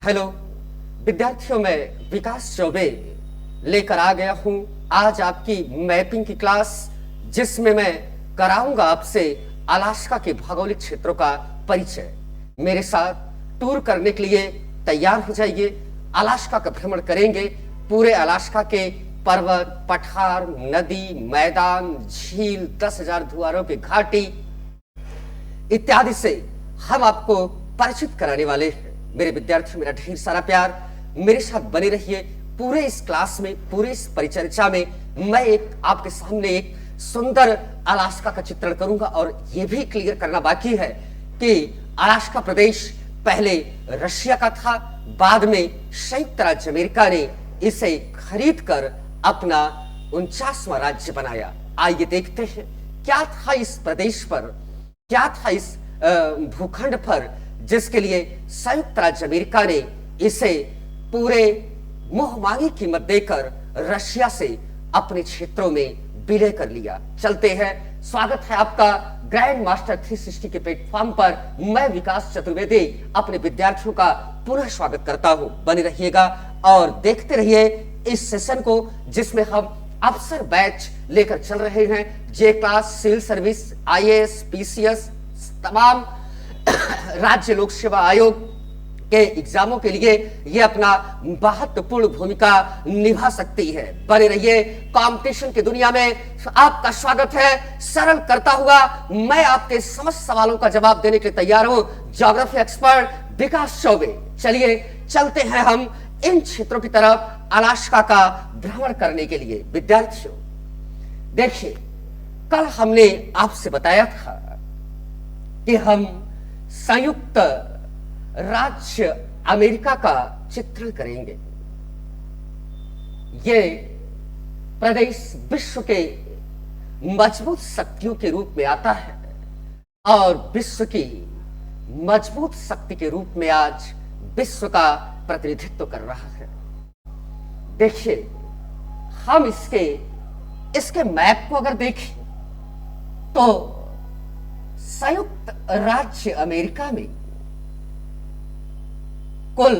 Hello विद्यार्थियों, मैं विकास चौबे लेकर आ गया हूं आज आपकी मैपिंग की क्लास, जिसमें मैं कराऊंगा आपसे अलास्का के भौगोलिक क्षेत्रों का परिचय। मेरे साथ टूर करने के लिए तैयार हो जाइए। अलास्का का भ्रमण करेंगे। पूरे अलास्का के पर्वत, पठार, नदी, मैदान, झील, 10,000 धुआरों की घाटी इत्यादि से हम आपको परिचित कराने वाले हैं। मेरे विद्यार्थियों, मेरा ढेर सारा प्यार, मेरे साथ बने रहिए। पूरे इस क्लास में, पूरे इस परिचर्चा में मैं आपके सामने एक सुंदर अलास्का का चित्रण करूंगा और यह भी क्लियर करना बाकी है कि अलास्का प्रदेश पहले रशिया का था, बाद में संयुक्त राज्य अमेरिका ने इसे खरीद कर अपना 49वां राज्य बनाया। आइए देखते हैं क्या था इस प्रदेश पर, क्या था इस भूखंड पर, जिसके लिए संयुक्त राज्य अमेरिका ने इसे पूरे मुंहमांगी कीमत देकर रशिया से अपने क्षेत्रों में विलय कर लिया। चलते हैं। स्वागत है आपका ग्रैंड मास्टर 360 के प्लेटफॉर्म पर। मैं विकास चतुर्वेदी अपने विद्यार्थियों का पुनः स्वागत करता हूं। बने रहिएगा और देखते रहिए इस सेशन को, जिसमें हम अफसर बैच लेकर चल रहे हैं। जे class, civil service, IAS, PCS, तमाम राज्य लोक सेवा आयोग के एग्जामों के लिए यह अपना महत्वपूर्ण भूमिका निभा सकती है। बने रहिए। कंपटीशन की दुनिया में आपका स्वागत है। सरल करता हुआ मैं आपके समस्त सवालों का जवाब देने के लिए तैयार हूं, ज्योग्राफी एक्सपर्ट विकास चौबे। चलिए चलते हैं हम इन क्षेत्रों की तरफ अलास्का का भ्रमण करने के लिए। विद्यार्थियों देखिए, कल हमने आपसे बताया था कि हम संयुक्त राज्य अमेरिका का चित्रण करेंगे। ये प्रदेश विश्व के मजबूत शक्तियों के रूप में आता है और विश्व की मजबूत शक्ति के रूप में आज विश्व का प्रतिनिधित्व कर रहा है। देखिए, हम इसके मैप को अगर देखें तो संयुक्त राज्य अमेरिका में कुल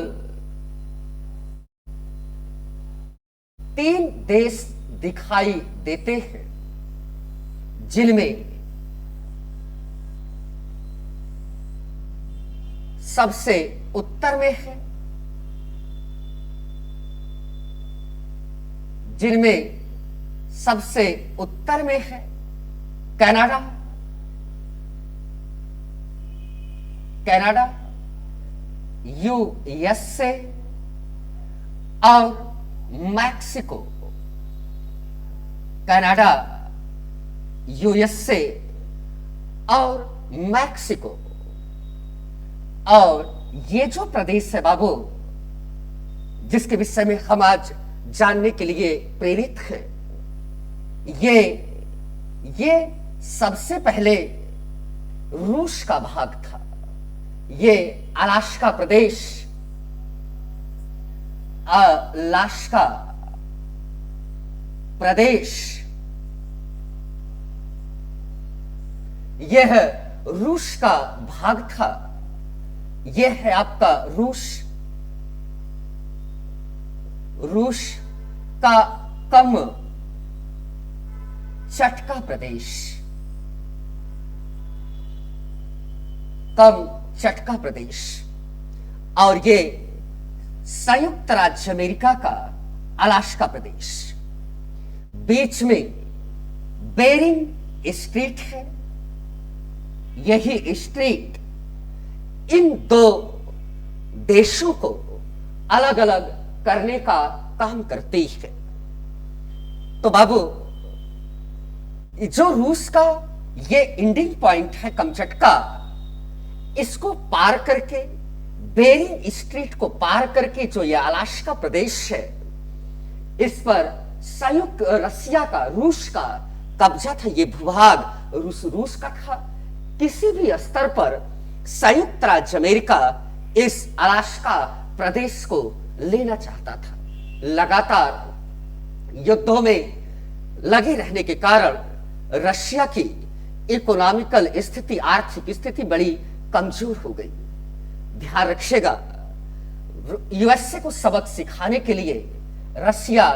3 देश दिखाई देते हैं, जिनमें सबसे उत्तर में है, कनाडा, यूएसए और मैक्सिको। कनाडा, यूएसए और मैक्सिको। और ये जो प्रदेश है बाबू, जिसके विषय में हम आज जानने के लिए प्रेरित हैं, ये सबसे पहले रूस का भाग था। ये अलास्का प्रदेश, यह रूस का भाग था। यह है आपका रूस का कम चटका प्रदेश, और ये संयुक्त राज्य अमेरिका का अलास्का प्रदेश। बीच में बेरिंग स्ट्रीट है। यही स्ट्रीट इन 2 देशों को अलग अलग करने का काम करती है। तो बाबू, जो रूस का ये एंडिंग पॉइंट है कमचटका, इसको पार करके, बेरिंग स्ट्रीट को पार करके जो ये अलास्का प्रदेश है, इस पर संयुक्त रशिया का, रूस का कब्जा था। ये भूभाग रूस का था। किसी भी स्तर पर संयुक्त राज्य अमेरिका इस अलास्का प्रदेश को लेना चाहता था। लगातार युद्धों में लगे रहने के कारण रशिया की इकोनॉमिकल स्थिति, आर्थिक स्थिति बड़ी कमजोर हो गई। ध्यान रखिएगा, यूएसए को सबक सिखाने के लिए रसिया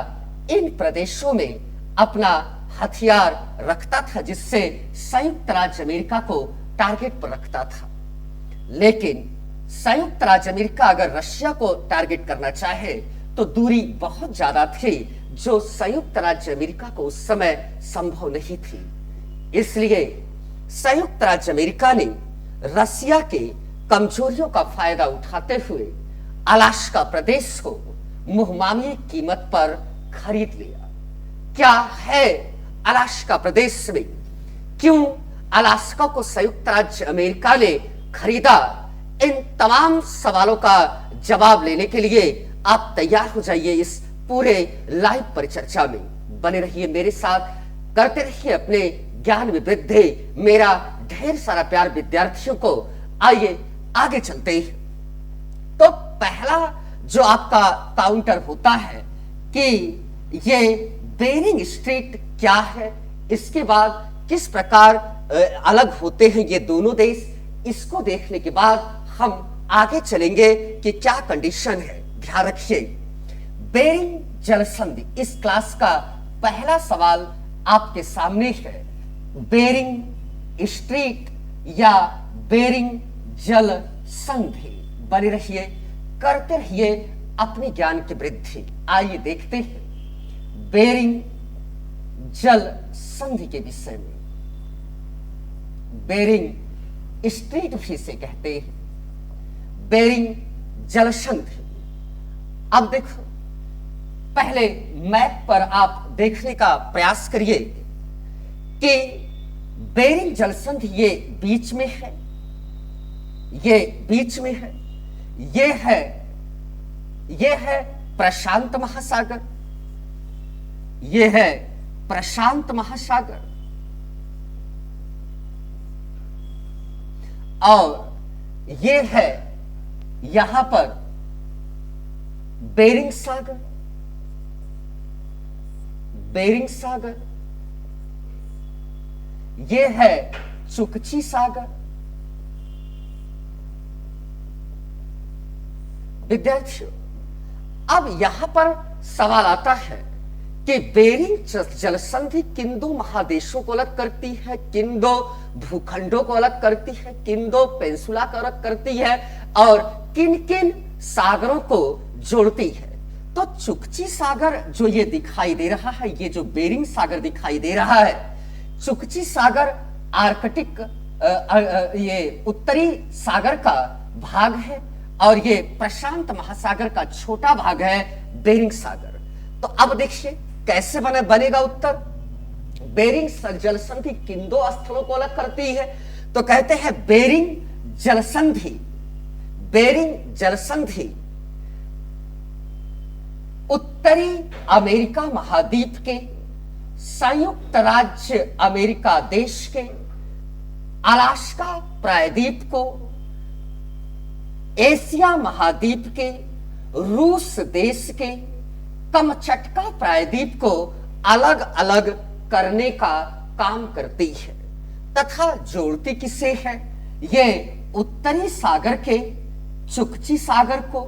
इन प्रदेशों में अपना हथियार रखता था, जिससे संयुक्त राज्य अमेरिका को टारगेट पर रखता था। लेकिन संयुक्त राज्य अमेरिका अगर रशिया को टारगेट करना चाहे तो दूरी बहुत ज्यादा थी, जो संयुक्त राज्य अमेरिका को उस समय संभव नहीं थी। इसलिए संयुक्त राज्य अमेरिका ने रसिया के कमजोरियों का फायदा उठाते हुए अलास्का प्रदेश को मुहमामी कीमत पर खरीद लिया। क्या है अलास्का प्रदेश में, क्यों अलास्का को संयुक्त राज्य अमेरिका ने खरीदा, इन तमाम सवालों का जवाब लेने के लिए आप तैयार हो जाइए इस पूरे लाइव परिचर्चा में। बने रहिए मेरे साथ, करते रहिए अपने ज्ञान में वृद्धि। मेरा ढेर सारा प्यार विद्यार्थियों को। आइए आगे चलते हैं। तो पहला जो आपका काउंटर होता है कि ये बेरिंग स्ट्रेट क्या है, इसके बाद किस प्रकार अलग होते हैं ये दोनों देश, इसको देखने के बाद हम आगे चलेंगे कि क्या कंडीशन है। ध्यान रखिए, बेरिंग जल संधि, इस क्लास का पहला सवाल आपके सामने है। बेरिंग स्ट्रेट या बेरिंग जल संधि। बने रहिए, करते रहिए अपने ज्ञान की वृद्धि। आइए देखते हैं बेरिंग जल संधि के विषय में। बेरिंग स्ट्रेट भी से कहते हैं, बेरिंग जल संधि। अब देखो, पहले मैप पर आप देखने का प्रयास करिए कि बेरिंग जल संधि ये बीच में है, ये बीच में है, ये है प्रशांत महासागर, ये है प्रशांत महासागर, और ये है यहां पर बेरिंग सागर, बेरिंग सागर, ये है चुकची सागर। विद्यार्थियों, अब यहां पर सवाल आता है कि बेरिंग जल संधि किन दो महादेशों को अलग करती है, किन दो भूखंडों को अलग करती है, किन दो पेंसुला को अलग करती है, और किन किन सागरों को जोड़ती है। तो चुकची सागर जो ये दिखाई दे रहा है, ये जो बेरिंग सागर दिखाई दे रहा है, चुकची सागर आर्कटिक ये उत्तरी सागर का भाग है, और ये प्रशांत महासागर का छोटा भाग है बेरिंग सागर। तो अब देखिए कैसे बनेगा उत्तर। बेरिंग जल संधि किन दो स्थलों को अलग करती है, तो कहते हैं बेरिंग जल संधि, बेरिंग जल संधि उत्तरी अमेरिका महाद्वीप के, संयुक्त राज्य अमेरिका देश के, अलास्का प्रायद्वीप को, एशिया महाद्वीप के, रूस देश के, कमचटका प्रायद्वीप को अलग अलग करने का काम करती है, तथा जोड़ती किसे है, ये उत्तरी सागर के चुकची सागर को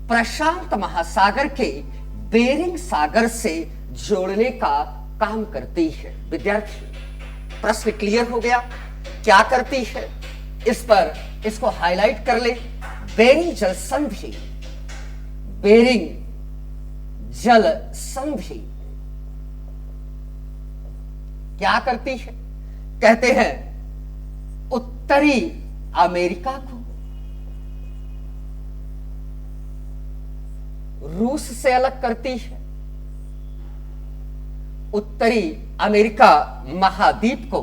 प्रशांत महासागर के बेरिंग सागर से जोड़ने का काम करती है। विद्यार्थी, प्रश्न क्लियर हो गया क्या करती है, इस पर इसको हाईलाइट कर ले। बेरिंग जल संधि, बेरिंग जल संधि क्या करती है, कहते हैं उत्तरी अमेरिका को रूस से अलग करती है, उत्तरी अमेरिका महाद्वीप को,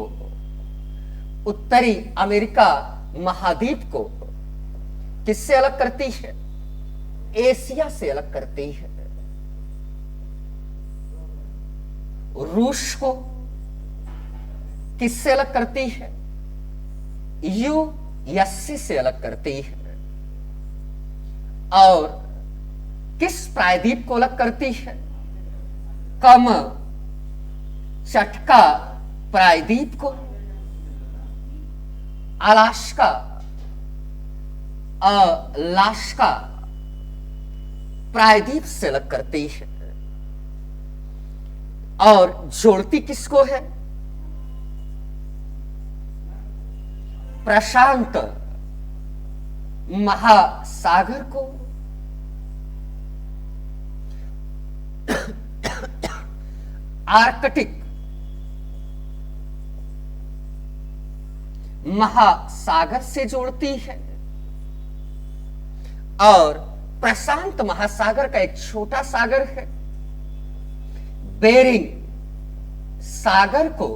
उत्तरी अमेरिका महाद्वीप को किससे अलग करती है, एशिया से अलग करती है, रूस को किससे अलग करती है, यूएसए से अलग करती है, और किस प्रायद्वीप को अलग करती है, कम चटका प्रायद्वीप को, अलास्का प्रायद्वीप से अलग करती है और जोड़ती किसको है? प्रशांत महासागर को। आर्कटिक महासागर से जोड़ती है और प्रशांत महासागर का एक छोटा सागर है बेरिंग सागर को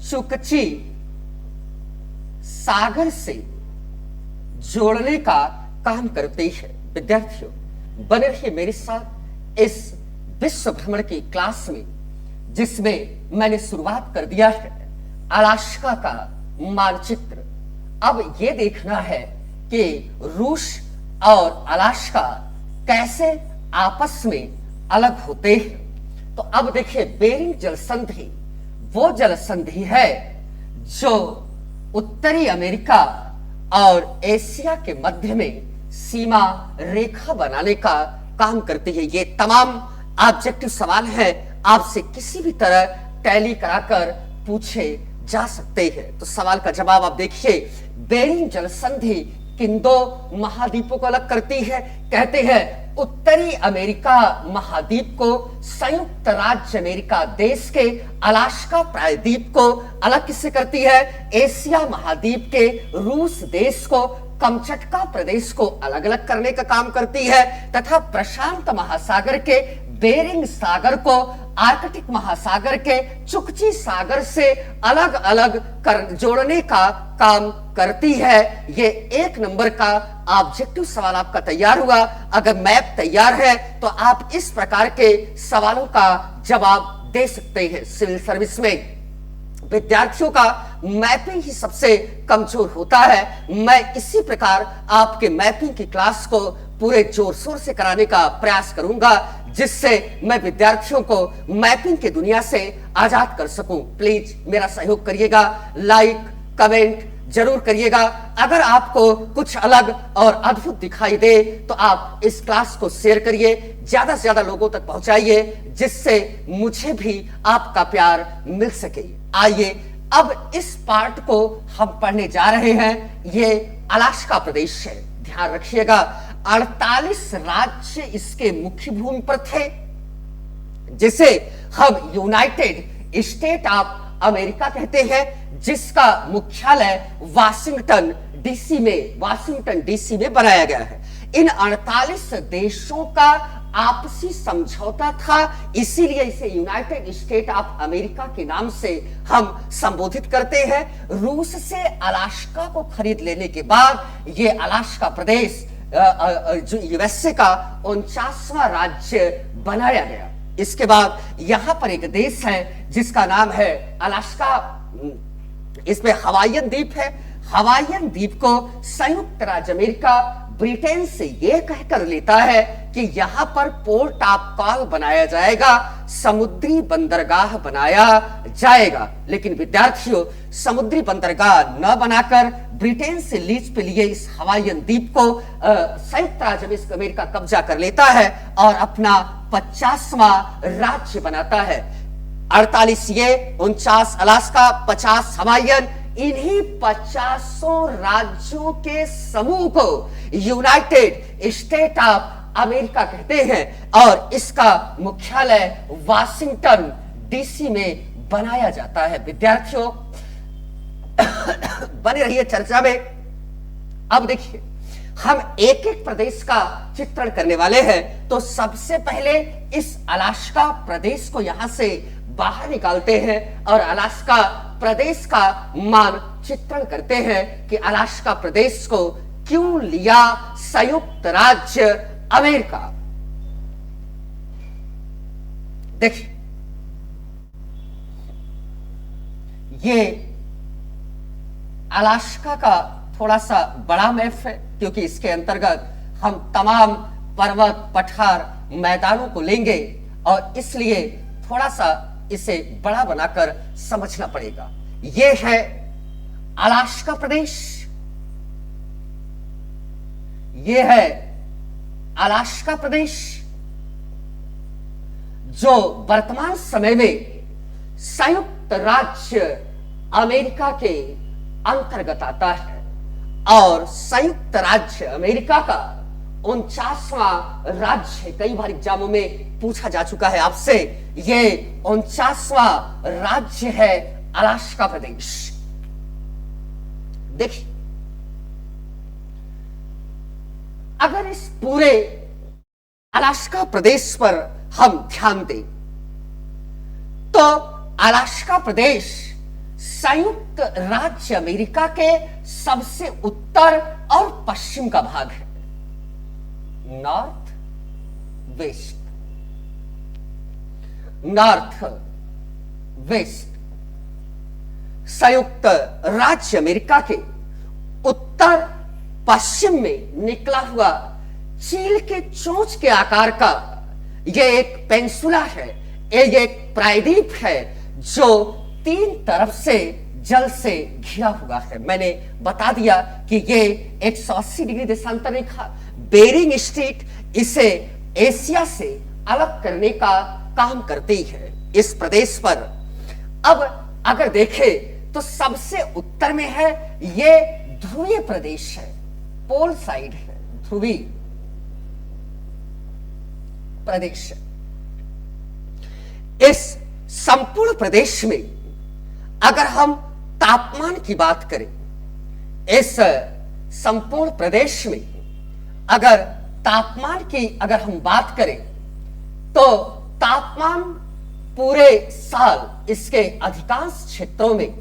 चुकची सागर से जोड़ने का काम करती है। विद्यार्थियों, बने रहिए मेरे साथ इस विश्व भ्रमण की क्लास में, जिसमें मैंने शुरुआत कर दिया है अलास्का का मानचित्र। अब यह देखना है कि रूस और अलास्का कैसे आपस में अलग होते हैं। तो अब देखिए, बेरिंग जल संधि वो जल संधि है जो उत्तरी अमेरिका और एशिया के मध्य में सीमा रेखा बनाने का काम करती है। ये तमाम ऑब्जेक्टिव सवाल हैं, आपसे किसी भी तरह टैली कराकर पूछे जा सकते हैं। तो सवाल का जवाब आप देखिए, बेरिंग जल संधि किन दो महाद्वीपों को अलग करती है? कहते हैं उत्तरी अमेरिका महाद्वीप को संयुक्त राज्य अमेरिका देश के अलास्का प्रायद्वीप को अलग किससे करती है? एशिया महाद्वीप के रूस देश को कमचटका प्रदेश को अलग अलग करने का काम करती है, तथा प्रशांत महासागर के बेरिंग सागर को आर्कटिक महासागर के चुकची सागर से अलग अलग कर जोड़ने का काम करती है। ये एक नंबर का ऑब्जेक्टिव सवाल आपका तैयार हुआ। अगर मैप तैयार है तो आप इस प्रकार के सवालों का जवाब दे सकते हैं। सिविल सर्विस में विद्यार्थियों का मैपिंग ही सबसे कमजोर होता है। मैं इसी प्रकार आपके मैपिंग की क्लास को पूरे जोर शोर से कराने का प्रयास करूंगा, जिससे मैं विद्यार्थियों को मैपिंग की दुनिया से आजाद कर सकूं। प्लीज मेरा सहयोग करिएगा, लाइक कमेंट जरूर करिएगा। अगर आपको कुछ अलग और अद्भुत दिखाई दे तो आप इस क्लास को शेयर करिए, ज्यादा से ज्यादा लोगों तक पहुंचाइए, जिससे मुझे भी आपका प्यार मिल सके। आइए अब इस पार्ट को हम पढ़ने जा रहे हैं। ये अलास्का प्रदेश है, ध्यान रखिएगा। 48 राज्य इसके मुख्य भूमि पर थे, जिसे हम यूनाइटेड स्टेट ऑफ अमेरिका कहते हैं, जिसका मुख्यालय वाशिंगटन डीसी में बनाया गया है। इन 48 देशों का आपसी समझौता था, इसीलिए इसे यूनाइटेड स्टेट ऑफ अमेरिका के नाम से हम संबोधित करते हैं। रूस से अलास्का को खरीद लेने के बाद ये अलास्का प्रदेश जो यूएसए का 49वां राज्य बनाया गया। इसके बाद यहां पर एक देश है जिसका नाम है अलास्का। इसमें हवाईयन द्वीप है। हवाईयन द्वीप को संयुक्त राज्य अमेरिका ब्रिटेन से यह कहकर लेता है कि यहां पर पोर्ट ऑफ कॉल बनाया जाएगा, समुद्री बंदरगाह बनाया जाएगा। लेकिन विद्यार्थियों, समुद्री बंदरगाह न बनाकर ब्रिटेन से लीज पे लिए इस हवाईयन द्वीप को संयुक्त राज्य अमेरिका कब्जा कर लेता है और अपना 50वां राज्य बनाता है। 48 ये, 49 अलास्का, 50 हवाईयन। इन्हीं 50 राज्यों के समूह को यूनाइटेड स्टेट ऑफ अमेरिका कहते हैं और इसका मुख्यालय वाशिंगटन डीसी में बनाया जाता है। विद्यार्थियों बने रहिए चर्चा में। अब देखिए, हम एक एक प्रदेश का चित्रण करने वाले हैं। तो सबसे पहले इस अलास्का प्रदेश को यहां से बाहर निकालते हैं और अलास्का प्रदेश का मानचित्रण करते हैं कि अलास्का प्रदेश को क्यों लिया संयुक्त राज्य अमेरिका। देखिए, ये अलास्का का थोड़ा सा बड़ा मैप है, क्योंकि इसके अंतर्गत हम तमाम पर्वत पठार मैदानों को लेंगे और इसलिए थोड़ा सा इसे बड़ा बनाकर समझना पड़ेगा। यह है अलास्का प्रदेश, यह है अलास्का प्रदेश, जो वर्तमान समय में संयुक्त राज्य अमेरिका के अंतर्गत आता है, और संयुक्त राज्य अमेरिका का 49वां राज्य है। कई बार एग्जामों में पूछा जा चुका है आपसे, ये 49वां राज्य है अलास्का प्रदेश। देखिए, अगर इस पूरे अलास्का प्रदेश पर हम ध्यान दें तो अलास्का प्रदेश संयुक्त राज्य अमेरिका के सबसे उत्तर और पश्चिम का भाग है, नॉर्थ वेस्ट, नॉर्थ वेस्ट। संयुक्त राज्य अमेरिका के उत्तर पश्चिम में निकला हुआ चील के चोंच के आकार का यह एक पेंसुला है, यह एक प्रायद्वीप है जो 3 तरफ से जल से घिरा हुआ है। मैंने बता दिया कि यह 180 डिग्री देशांतर रेखा बेरिंग स्ट्रेट इसे एशिया से अलग करने का काम करती है इस प्रदेश पर। अब अगर देखें तो सबसे उत्तर में है, यह ध्रुवीय प्रदेश है, पोल साइड है, ध्रुवीय प्रदेश। इस संपूर्ण प्रदेश में अगर हम तापमान की बात करें, इस संपूर्ण प्रदेश में अगर तापमान की अगर हम बात करें तो तापमान पूरे साल इसके अधिकांश क्षेत्रों में,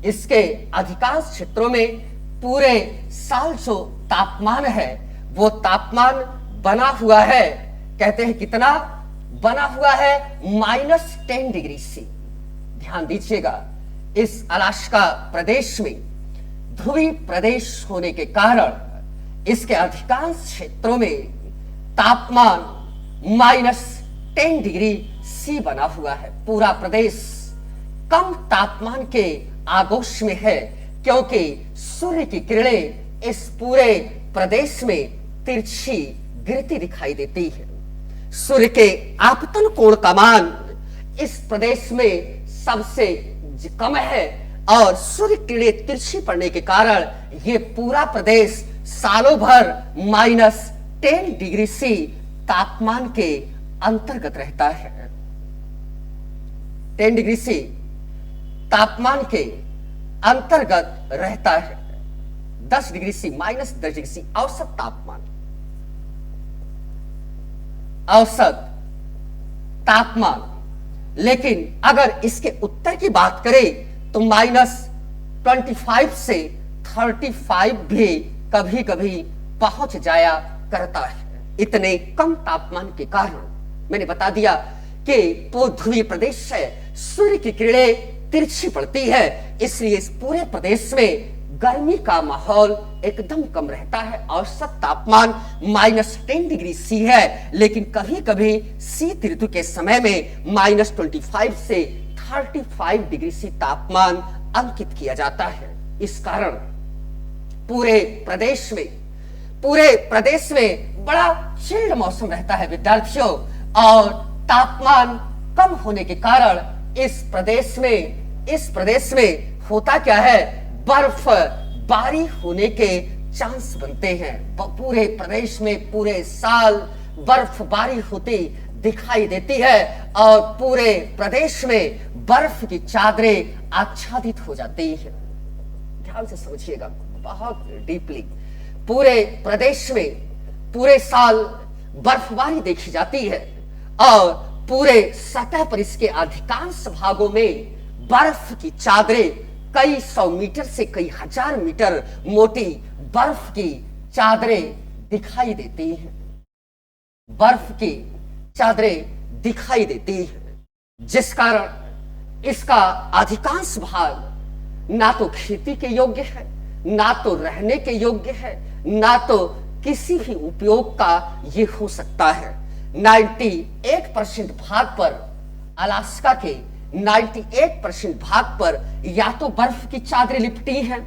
इसके अधिकांश क्षेत्रों में पूरे साल जो तापमान है वो तापमान बना हुआ है, कहते हैं कितना बना हुआ है, -10 डिग्री सी। ध्यान दीजिएगा, इस अलास्का प्रदेश में ध्रुवीय प्रदेश होने के कारण इसके अधिकांश क्षेत्रों में तापमान -10 डिग्री सी बना हुआ है। पूरा प्रदेश कम तापमान के आगोश में है क्योंकि सूर्य की किरणें इस पूरे प्रदेश में तिरछी गिरती दिखाई देती है। सूर्य के आपतन कोण का मान इस प्रदेश में सबसे कम है और सूर्य किरणें तिरछी पड़ने के कारण यह पूरा प्रदेश सालों भर -10 डिग्री सी तापमान के अंतर्गत रहता है। 10 डिग्री सी तापमान के अंतर्गत रहता है। 10 डिग्री सी, -10 डिग्री सी औसत तापमान, औसत तापमान। लेकिन अगर इसके उत्तर की बात करें तो -25 से 35 भी कभी कभी पहुंच जाया करता है। इतने कम तापमान के कारण मैंने बता दिया कि वो ध्रुवीय प्रदेश है, सूर्य की किरणें तिरछी पड़ती है, इसलिए इस पूरे प्रदेश में गर्मी का माहौल एकदम कम रहता है। औसत तापमान -10 डिग्री सी है, लेकिन कभी कभी शीत ऋतु के समय में -25 से 35 डिग्री सी तापमान अंकित किया जाता है। इस कारण पूरे प्रदेश में बड़ा चिल्ड मौसम रहता है विद्यार्थियों, और तापमान कम होने के कारण इस प्रदेश में होता क्या है, बर्फबारी होने के चांस बनते हैं। पूरे प्रदेश में पूरे साल बर्फबारी होती दिखाई देती है और पूरे प्रदेश में बर्फ की चादरें आच्छादित हो जाती है। ध्यान से समझिएगा, बहुत डीपली। पूरे प्रदेश में पूरे साल बर्फबारी देखी जाती है और पूरे सतह पर इसके अधिकांश भागों में बर्फ की चादरें कई 100 मीटर से कई 1000 मीटर मोटी बर्फ की चादरें दिखाई देती हैं। बर्फ की चादरें दिखाई देती है, जिस कारण इसका अधिकांश भाग ना तो खेती के योग्य है, ना तो रहने के योग्य है, ना तो किसी भी उपयोग का ये हो सकता है। 98% भाग पर, अलास्का के 98% भाग पर या तो बर्फ की चादरें लिपटी हैं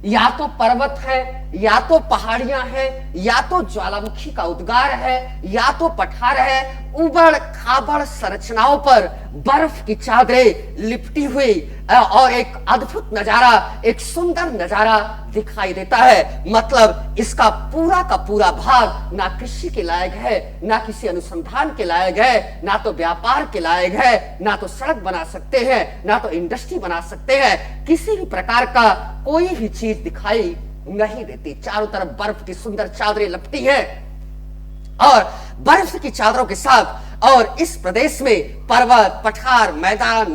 या तो पर्वत है, या तो पहाड़ियां हैं, या तो ज्वालामुखी का उद्गार है, या तो पठार है। उबड़ खाबड़ संरचनाओं पर बर्फ की चादरें लिपटी हुई और एक अद्भुत नजारा, एक सुंदर नजारा दिखाई देता है। मतलब इसका पूरा का पूरा भाग ना कृषि के लायक है, ना किसी अनुसंधान के लायक है, ना तो व्यापार के लायक है, ना तो सड़क बना सकते हैं, ना तो इंडस्ट्री बना सकते हैं। किसी भी प्रकार का कोई भी चीज दिखाई नहीं देती। चारों तरफ बर्फ की सुंदर चादरें लपटी हैं और बर्फ की चादरों के साथ और इस प्रदेश में पर्वत, पठार, मैदान,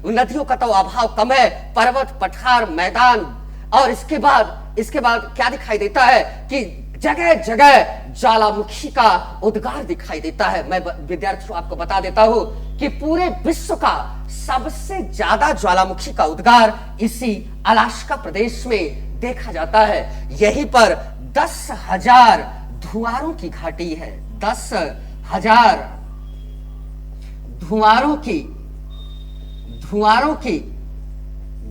नदियों का तो अभाव कम है। पर्वत, पठार, मैदान और इसके बाद क्या दिखाई देता है कि जगह जगह ज्वालामुखी का उद्गार दिखाई देता है। मैं विद्यार्थियों आपको बता देता हूं कि पूरे विश्व का सबसे ज्यादा ज्वालामुखी का उद्गार इसी अलास्का प्रदेश में देखा जाता है। यहीं पर 10,000 धुआरों की घाटी है। 10,000 धुआरों की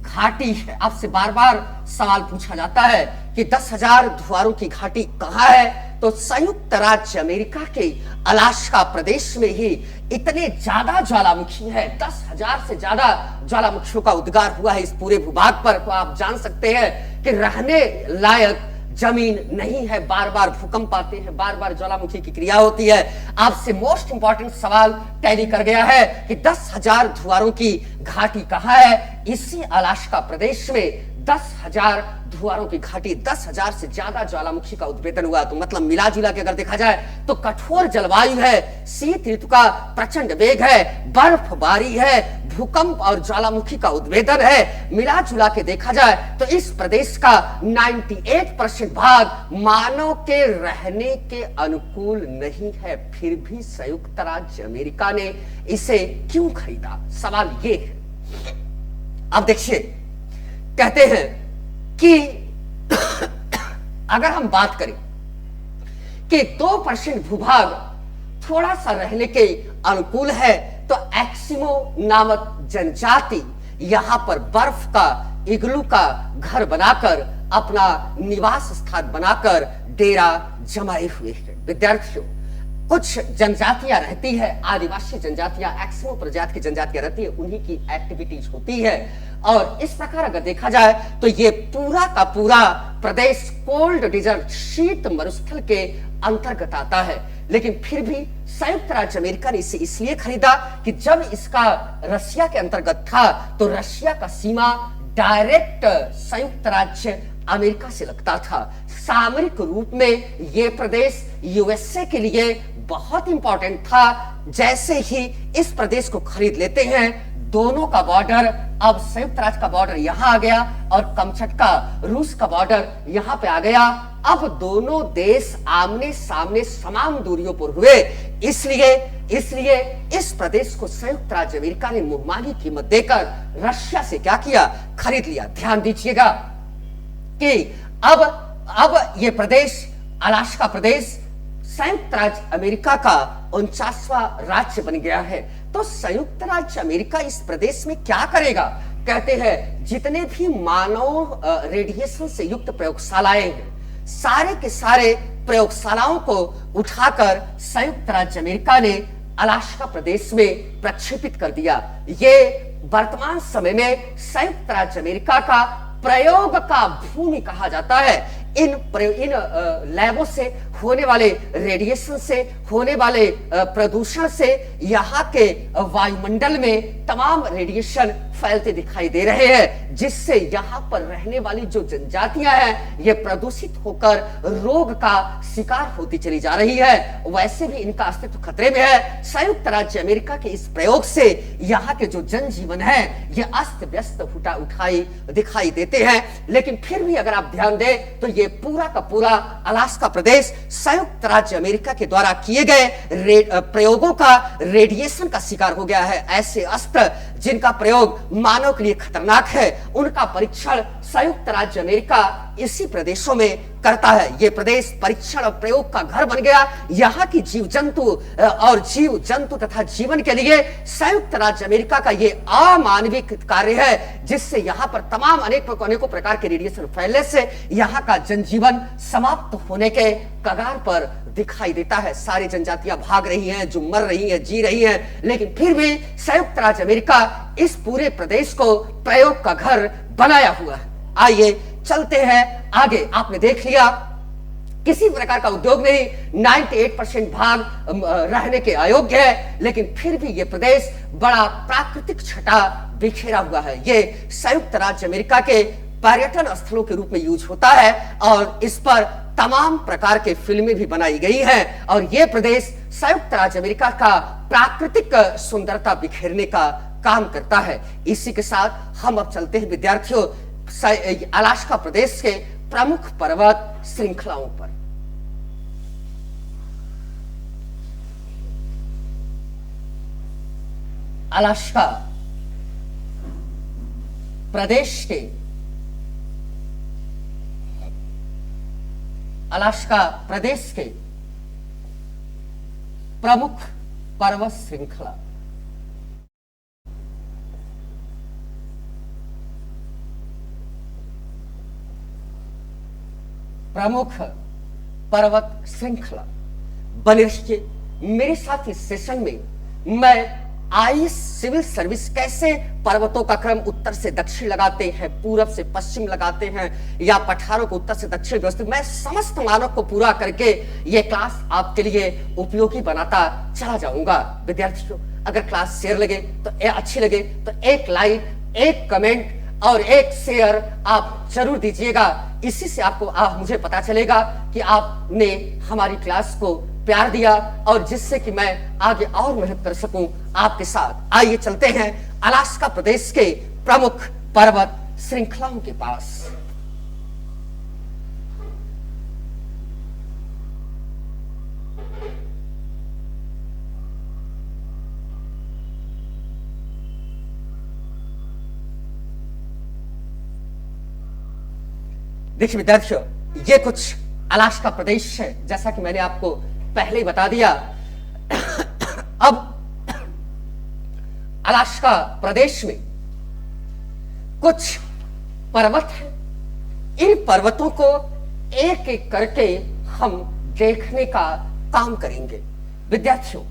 घाटी है। आपसे बार बार सवाल पूछा जाता है कि 10,000 धुआरों की घाटी कहां है, तो संयुक्त राज्य अमेरिका के अलास्का प्रदेश में ही इतने ज्यादा ज्वालामुखी है। 10,000 से ज्यादा ज्वालामुखियों का उद्गार हुआ है इस पूरे भूभाग पर। तो आप जान सकते हैं कि रहने लायक जमीन नहीं है। बार बार भूकंप आते हैं, बार बार ज्वालामुखी की क्रिया होती है। आपसे मोस्ट इंपॉर्टेंट सवाल टैली कर गया है कि 10,000 धुआरों की घाटी कहां है। इसी अलास्का प्रदेश में 10,000 धुआरों की घाटी, 10,000 से ज्यादा ज्वालामुखी का उद्भेदन हुआ। तो मतलब मिला जुला के अगर देखा जाए तो कठोर जलवायु है, शीत ऋतु का प्रचंड वेग है, बर्फबारी है, भूकंप और ज्वालामुखी का उद्भेदन है। मिला जुला के देखा जाए तो इस प्रदेश का 98% भाग मानव के रहने के अनुकूल नहीं है। फिर भी संयुक्त राज्य अमेरिका ने इसे क्यों खरीदा, सवाल ये है। अब देखिए, कहते हैं कि अगर हम बात करें कि 2% भूभाग थोड़ा सा रहने के अनुकूल है, तो एस्किमो नामक जनजाति यहां पर बर्फ का इग्लू का घर बनाकर, अपना निवास स्थान बनाकर डेरा जमाए हुए हैं। विद्यार्थियों, कुछ जनजातियां रहती है, आदिवासी जनजातियां, एस्किमो प्रजाति की जनजातियां रहती है, उन्हीं की एक्टिविटीज होती है। और इस प्रकार अगर देखा जाए तो ये पूरा का पूरा प्रदेश कोल्ड डिजर्ट, शीत मरुस्थल के अंतर्गत आता है। लेकिन फिर भी संयुक्त राज्य अमेरिका ने इसे इसलिए खरीदा कि जब इसका रशिया के अंतर्गत था तो रशिया का सीमा डायरेक्ट संयुक्त राज्य अमेरिका से लगता था। सामरिक रूप में यह प्रदेश यूएसए के लिए बहुत इंपॉर्टेंट था। जैसे ही इस प्रदेश को खरीद लेते हैं, दोनों का बॉर्डर, अब संयुक्त राज्य का बॉर्डर यहां आ गया और कमचटका रूस का बॉर्डर यहां पे आ गया। अब दोनों देश आमने सामने समान दूरियों पर हुए। इसलिए इस प्रदेश को संयुक्त राज्य अमेरिका ने मुहमानी कीमत देकर रशिया से क्या किया, खरीद लिया। ध्यान दीजिएगा कि अब ये प्रदेश, अलास्का प्रदेश, संयुक्त राज्य अमेरिका का 49वां राज्य बन गया है। तो संयुक्त राज्य अमेरिका इस प्रदेश में क्या करेगा? कहते हैं जितने भी मानव रेडिएशन से युक्त प्रयोगशालाएं हैं, सारे के सारे प्रयोगशालाओं को उठाकर संयुक्त राज्य अमेरिका ने अलास्का प्रदेश में प्रक्षेपित कर दिया। ये वर्तमान समय में संयुक्त राज्य अमेरिका का प्रयोग का भूमि कहा जाता है। इन लैबों से होने वाले रेडिएशन से, होने वाले प्रदूषण से यहाँ के वायुमंडल में तमाम रेडिएशन फैलते दिखाई दे रहे हैं, जिससे यहाँ पर रहने वाली जो जनजातियां हैं ये प्रदूषित होकर रोग का शिकार होती चली जा रही है। वैसे भी इनका अस्तित्व खतरे में है। संयुक्त राज्य अमेरिका के इस प्रयोग से यहाँ के जो जनजीवन है ये अस्त व्यस्त दिखाई देते हैं। लेकिन फिर भी अगर आप ध्यान दें तो ये पूरा का पूरा अलास्का प्रदेश संयुक्त राज्य अमेरिका के द्वारा किए गए प्रयोगों का, रेडिएशन का शिकार हो गया है। ऐसे अस्त्र जिनका प्रयोग मानव के लिए खतरनाक है, उनका परीक्षण संयुक्त राज्य अमेरिका इसी प्रदेशों में करता है। यह प्रदेश परीक्षण और प्रयोग का घर बन गया। यहाँ की जीव जंतु और जीव जंतु तथा जीवन के लिए संयुक्त राज्य अमेरिका का यह अमानविक कार्य है, जिससे यहाँ पर तमाम अनेकों प्रकार के रेडिएशन फैलने से यहाँ का जनजीवन समाप्त होने के कगार पर दिखाई देता है। सारी जनजातियां भाग रही हैं, जो मर रही हैं, जी रही हैं, लेकिन फिर भी संयुक्त राज्य अमेरिका इस पूरे प्रदेश को प्रयोग का घर बनाया हुआ है। आइए चलते हैं आगे। आपने देख लिया किसी प्रकार का उद्योग नहीं, 98% भाग रहने के अयोग्य है, लेकिन फिर भी यह प्रदेश बड़ा प्राकृतिक छटा बिखेरा हुआ है। यह संयुक्त राज्य अमेरिका के पर्यटन स्थलों के रूप में यूज होता है और इस पर तमाम प्रकार के फिल्में भी बनाई गई हैं और यह प्रदेश संयुक्त राज्य अमेरिका का प्राकृतिक सुंदरता बिखेरने का काम करता है। इसी के साथ हम अब चलते हैं विद्यार्थियों अलास्का प्रदेश के प्रमुख पर्वत श्रृंखलाओं पर। अलास्का प्रदेश के प्रमुख पर्वत श्रृंखला। प्रमुख पर्वत श्रृंखला बने रहिए मेरे साथ। इस सेशन में मैं आईएएस सिविल सर्विस कैसे पर्वतों का क्रम उत्तर से दक्षिण लगाते हैं, पूरब से पश्चिम लगाते हैं, या पठारों को उत्तर से दक्षिण व्यवस्थित, मैं समस्त मानक को पूरा करके ये क्लास आपके लिए उपयोगी बनाता चला जाऊंगा। विद्यार्थियों, अगर क्लास शेयर लगे तो अच्छी लगे तो एक लाइक, एक कमेंट और एक शेयर आप जरूर दीजिएगा। इसी से आपको मुझे पता चलेगा कि आपने हमारी क्लास को प्यार दिया और जिससे कि मैं आगे और मेहनत कर सकूं आपके साथ। आइए चलते हैं अलास्का प्रदेश के प्रमुख पर्वत श्रृंखलाओं के पास। देखिए विद्यार्थियों, ये कुछ अलास्का प्रदेश है, जैसा कि मैंने आपको पहले ही बता दिया। अब अलास्का प्रदेश में कुछ पर्वत हैं। इन पर्वतों को एक एक करके हम देखने का काम करेंगे। विद्यार्थियों,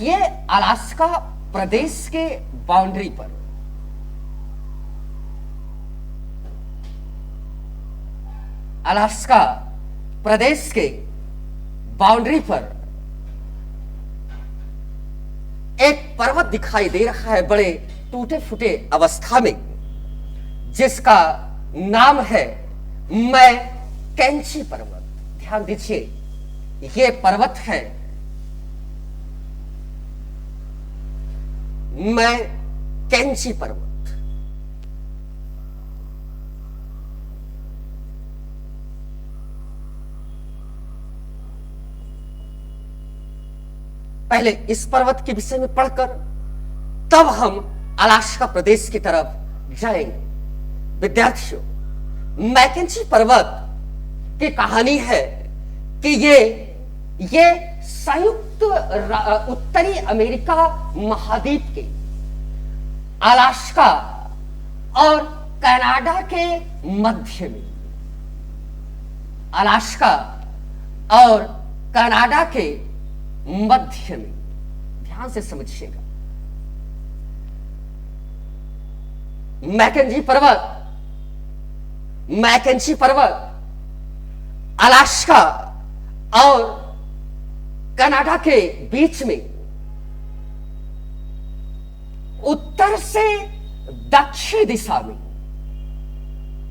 ये अलास्का प्रदेश के बाउंड्री पर अलास्का प्रदेश के बाउंड्री पर एक पर्वत दिखाई दे रहा है, बड़े टूटे फूटे अवस्था में, जिसका नाम है मैकेंची पर्वत। ध्यान दीजिए, ये पर्वत है मैकेंची पर्वत। पहले इस पर्वत के विषय में पढ़कर तब हम अलास्का प्रदेश की तरफ जाएंगे। विद्यार्थियों, मैकेंची पर्वत की कहानी है कि ये संयुक्त उत्तरी अमेरिका महाद्वीप के अलास्का और कनाडा के मध्य में, अलास्का और कनाडा के मध्य में, ध्यान से समझिएगा। मैकेंची पर्वत अलास्का और कनाडा के बीच में उत्तर से दक्षिण दिशा में,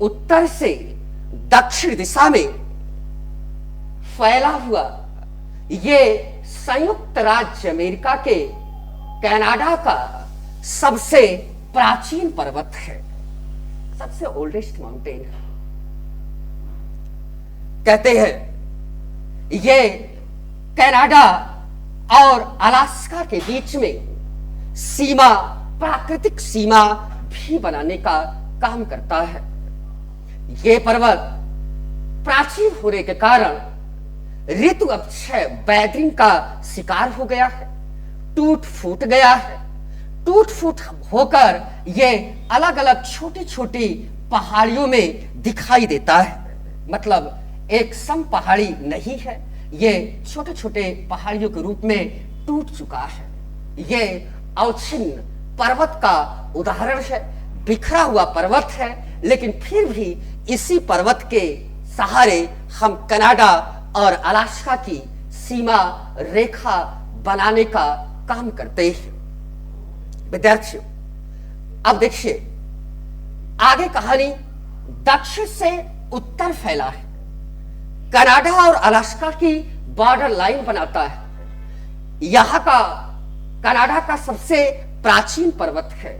उत्तर से दक्षिण दिशा में फैला हुआ ये संयुक्त राज्य अमेरिका के कनाडा का सबसे प्राचीन पर्वत है, सबसे ओल्डेस्ट माउंटेन है। कहते हैं ये कनाडा और अलास्का के बीच में सीमा, प्राकृतिक सीमा भी बनाने का काम करता है। ये पर्वत प्राचीन होने के कारण ऋतु अक्षय बैदरिंग का शिकार हो गया है, टूट फूट गया है। टूट फूट होकर ये अलग अलग छोटी छोटी पहाड़ियों में दिखाई देता है। मतलब एक सम पहाड़ी नहीं है, ये छोटे छोटे पहाड़ियों के रूप में टूट चुका है। ये अवच्छिन्न पर्वत का उदाहरण है, बिखरा हुआ पर्वत है, लेकिन फिर भी इसी पर्वत के सहारे हम कनाडा और अलास्का की सीमा रेखा बनाने का काम करते हैं। विद्यार्थियों, अब देखिए आगे कहानी दक्षिण से उत्तर फैला है, कनाडा और अलास्का की बॉर्डर लाइन बनाता है। यहां का कनाडा का सबसे प्राचीन पर्वत है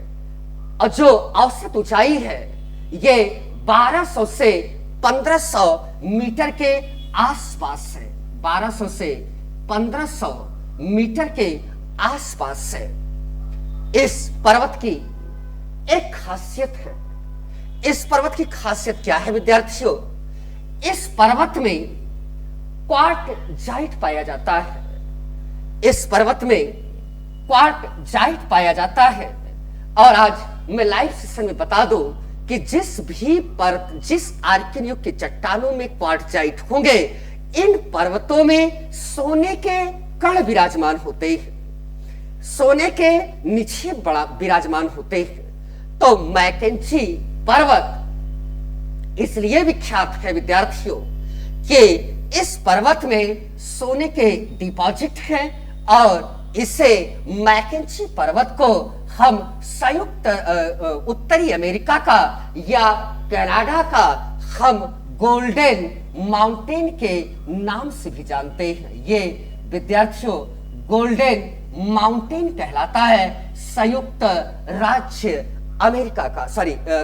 और जो औसत ऊंचाई है ये 1200 से 1500 मीटर के आसपास है। 1200 से 1500 मीटर के आसपास है। इस पर्वत की एक खासियत है। इस पर्वत की खासियत क्या है विद्यार्थियों? इस पर्वत में क्वार्टजाइट पाया जाता है। इस पर्वत में क्वार्टजाइट पाया जाता है। और आज मैं लाइव सेशन में बता दूं कि जिस आर्कियन युग के चट्टानों में क्वार्टजाइट होंगे, इन पर्वतों में सोने के कण विराजमान होते हैं, सोने के निक्षेप बड़ा विराजमान होते हैं। तो मैकेंजी पर्वत इसलिए विख्यात है विद्यार्थियों कि इस पर्वत में सोने के डिपॉजिट हैं और इसे मैकेंजी पर्वत को हम संयुक्त उत्तरी अमेरिका का या कनाडा का हम गोल्डन माउंटेन के नाम से भी जानते हैं। ये विद्यार्थियों गोल्डन माउंटेन कहलाता है संयुक्त राज्य अमेरिका का,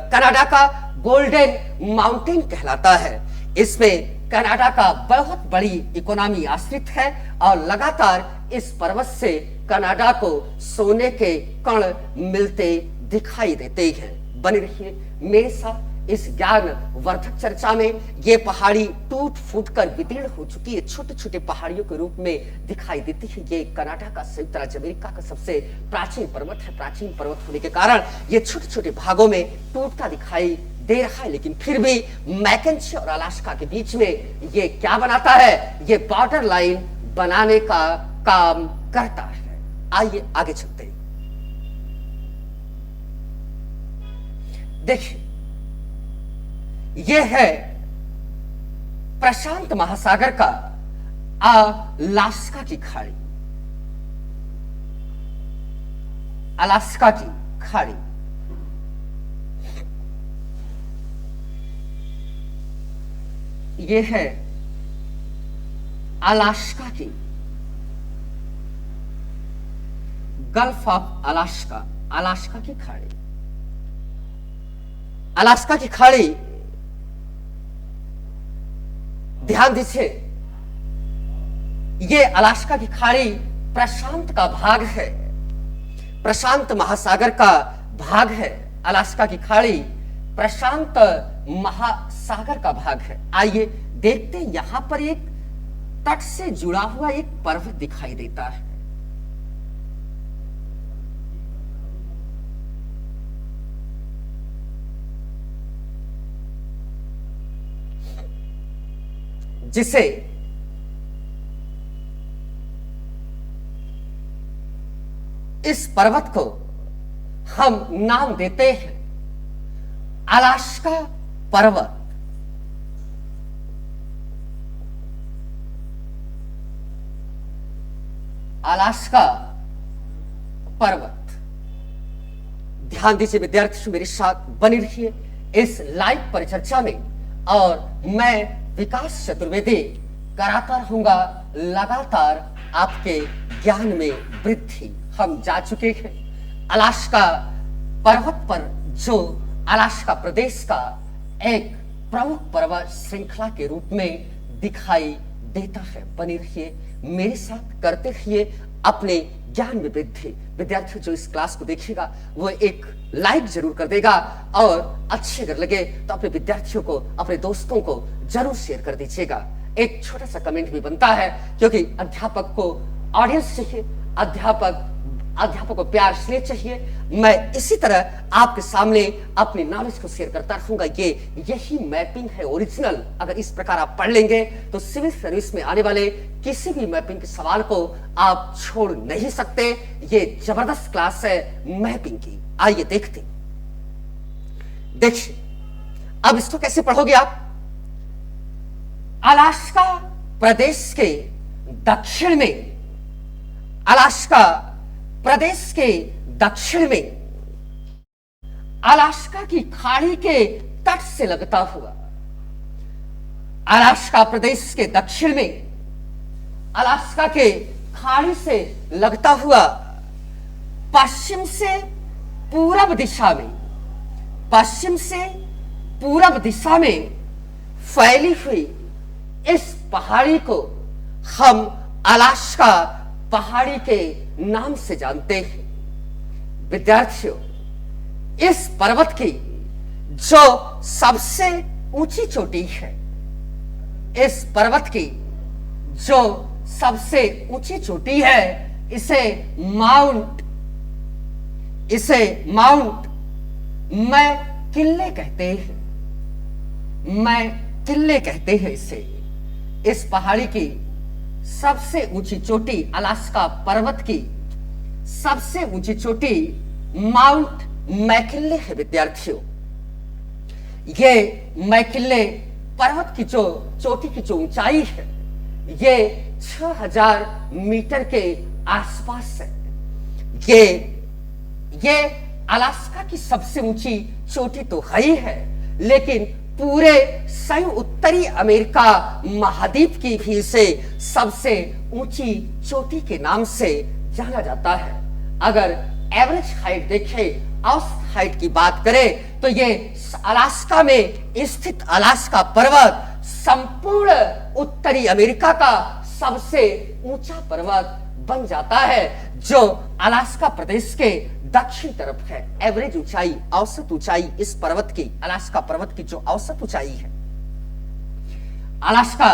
कनाडा का गोल्डन माउंटेन कहलाता है। इसमें कनाडा का बहुत बड़ी इकोनॉमी आश्रित है और लगातार इस पर्वत से कनाडा को सोने के कण मिलते दिखाई देते हैं। बने रहिए मेरे साथ इस ज्ञान वर्धक चर्चा में। ये पहाड़ी टूट फूट कर विदीर्ण हो चुकी है, छोटे छोटे पहाड़ियों के रूप में दिखाई देती है। ये कनाडा का संयुक्त राज्य अमेरिका का सबसे प्राचीन पर्वत है। प्राचीन पर्वत होने के कारण ये छोटे छोटे भागों में टूटता दिखाई दे रहा है, लेकिन फिर भी मैकेंजी और अलास्का के बीच में ये क्या बनाता है? ये बॉर्डर लाइन बनाने का काम करता है। आइए आगे चलते हैं। देखिए यह है प्रशांत महासागर का अलास्का की खाड़ी। अलास्का की खाड़ी यह है अलास्का की गल्फ ऑफ अलास्का, अलास्का की खाड़ी। अलास्का की खाड़ी ध्यान दीजिए, ये अलास्का की खाड़ी प्रशांत का भाग है, प्रशांत महासागर का भाग है। अलास्का की खाड़ी प्रशांत महासागर का भाग है। आइए देखते हैं, यहां पर एक तट से जुड़ा हुआ एक पर्वत दिखाई देता है। जिसे इस पर्वत को हम नाम देते हैं अलास्का पर्वत। अलास्का पर्वत। ध्यान दीजिए विद्यार्थी, मेरे साथ बने रहिए इस लाइव परिचर्चा में और मैं विकास चतुर्वेदी कराता रहूंगा लगातार आपके ज्ञान में वृद्धि। हम जा चुके हैं अलास्का पर्वत पर, जो अलास्का प्रदेश का एक प्रमुख पर्वत श्रृंखला के रूप में दिखाई देता है। बने रहिए मेरे साथ, करते रहिए अपने ज्ञान में वृद्धि। विद्यार्थियों जो इस क्लास को देखेगा वो एक लाइक जरूर कर देगा और अच्छे अगर लगे तो अपने विद्यार्थियों को, अपने दोस्तों को जरूर शेयर कर दीजिएगा। एक छोटा सा कमेंट भी बनता है, क्योंकि अध्यापक को ऑडियंस चाहिए, अध्यापक को प्यार स्नेह चाहिए। मैं इसी तरह आपके सामने अपनी नॉलेज को शेयर करता रहूंगा। यही मैपिंग है ओरिजिनल। अगर इस प्रकार आप पढ़ लेंगे तो सिविल सर्विस में आने वाले किसी भी मैपिंग के सवाल को आप छोड़ नहीं सकते। ये जबरदस्त क्लास है मैपिंग की। आइए देखते। देखिए अब इसको कैसे पढ़ोगे आप। अलास्का प्रदेश के दक्षिण में, अलास्का प्रदेश के दक्षिण में, अलास्का की खाड़ी के तट से लगता हुआ, अलास्का प्रदेश के दक्षिण में, अलास्का के खाड़ी से लगता हुआ, पश्चिम से पूरब दिशा में, पश्चिम से पूरब दिशा में फैली हुई इस पहाड़ी को हम अलास्का पहाड़ी के नाम से जानते हैं। विद्यार्थियों, इस पर्वत की जो सबसे ऊंची चोटी है, इस पर्वत की जो सबसे ऊंची चोटी है, इसे माउंट मैकिनले कहते हैं। मैकिनले कहते हैं इसे। इस पहाड़ी की सबसे ऊंची चोटी, अलास्का पर्वत की सबसे ऊंची चोटी माउंट मैकिनले है। विद्यार्थियों, ये मैकिनले पर्वत की जो चोटी की जो ऊंचाई है, ये 6000 मीटर के आसपास है। ये अलास्का की सबसे ऊंची चोटी तो है ही है, लेकिन पूरे संयुक्त उत्तरी अमेरिका महाद्वीप की भी इसे सबसे ऊंची चोटी के नाम से जाना जाता है। अगर एवरेज हाइट देखें, औसत हाइट की बात करें, तो ये अलास्का में स्थित अलास्का पर्वत संपूर्ण उत्तरी अमेरिका का सबसे ऊंचा पर्वत बन जाता है, जो अलास्का प्रदेश के दक्षिण तरफ है। एवरेज ऊंचाई, औसत ऊंचाई इस पर्वत की, अलास्का पर्वत की जो औसत ऊंचाई है, अलास्का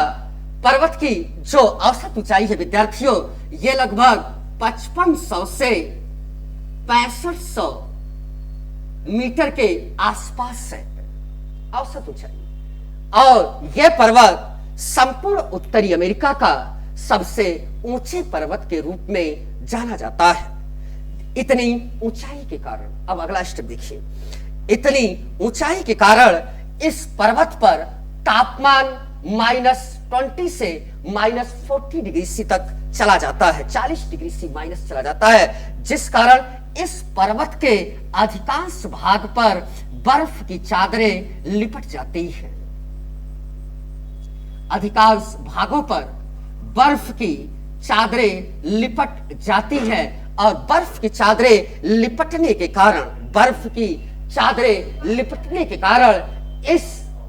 पर्वत की जो औसत ऊंचाई है विद्यार्थियों, ये लगभग 5500 से 6500 मीटर के आसपास है औसत ऊंचाई। और यह पर्वत संपूर्ण उत्तरी अमेरिका का सबसे ऊंचे पर्वत के रूप में जाना जाता है। इतनी ऊंचाई के कारण, अब अगला स्टेप देखिए, इतनी ऊंचाई के कारण इस पर्वत पर तापमान -20 से -40 डिग्री सी तक चला जाता है, 40 डिग्री सी माइनस चला जाता है, जिस कारण इस पर्वत के अधिकांश भाग पर बर्फ की चादरें लिपट जाती हैं। अधिकांश भागों पर बर्फ की चादरें लिपट जाती हैं और बर्फ की चादरें लिपटने के कारण, बर्फ की चादरें लिपटने के कारण इस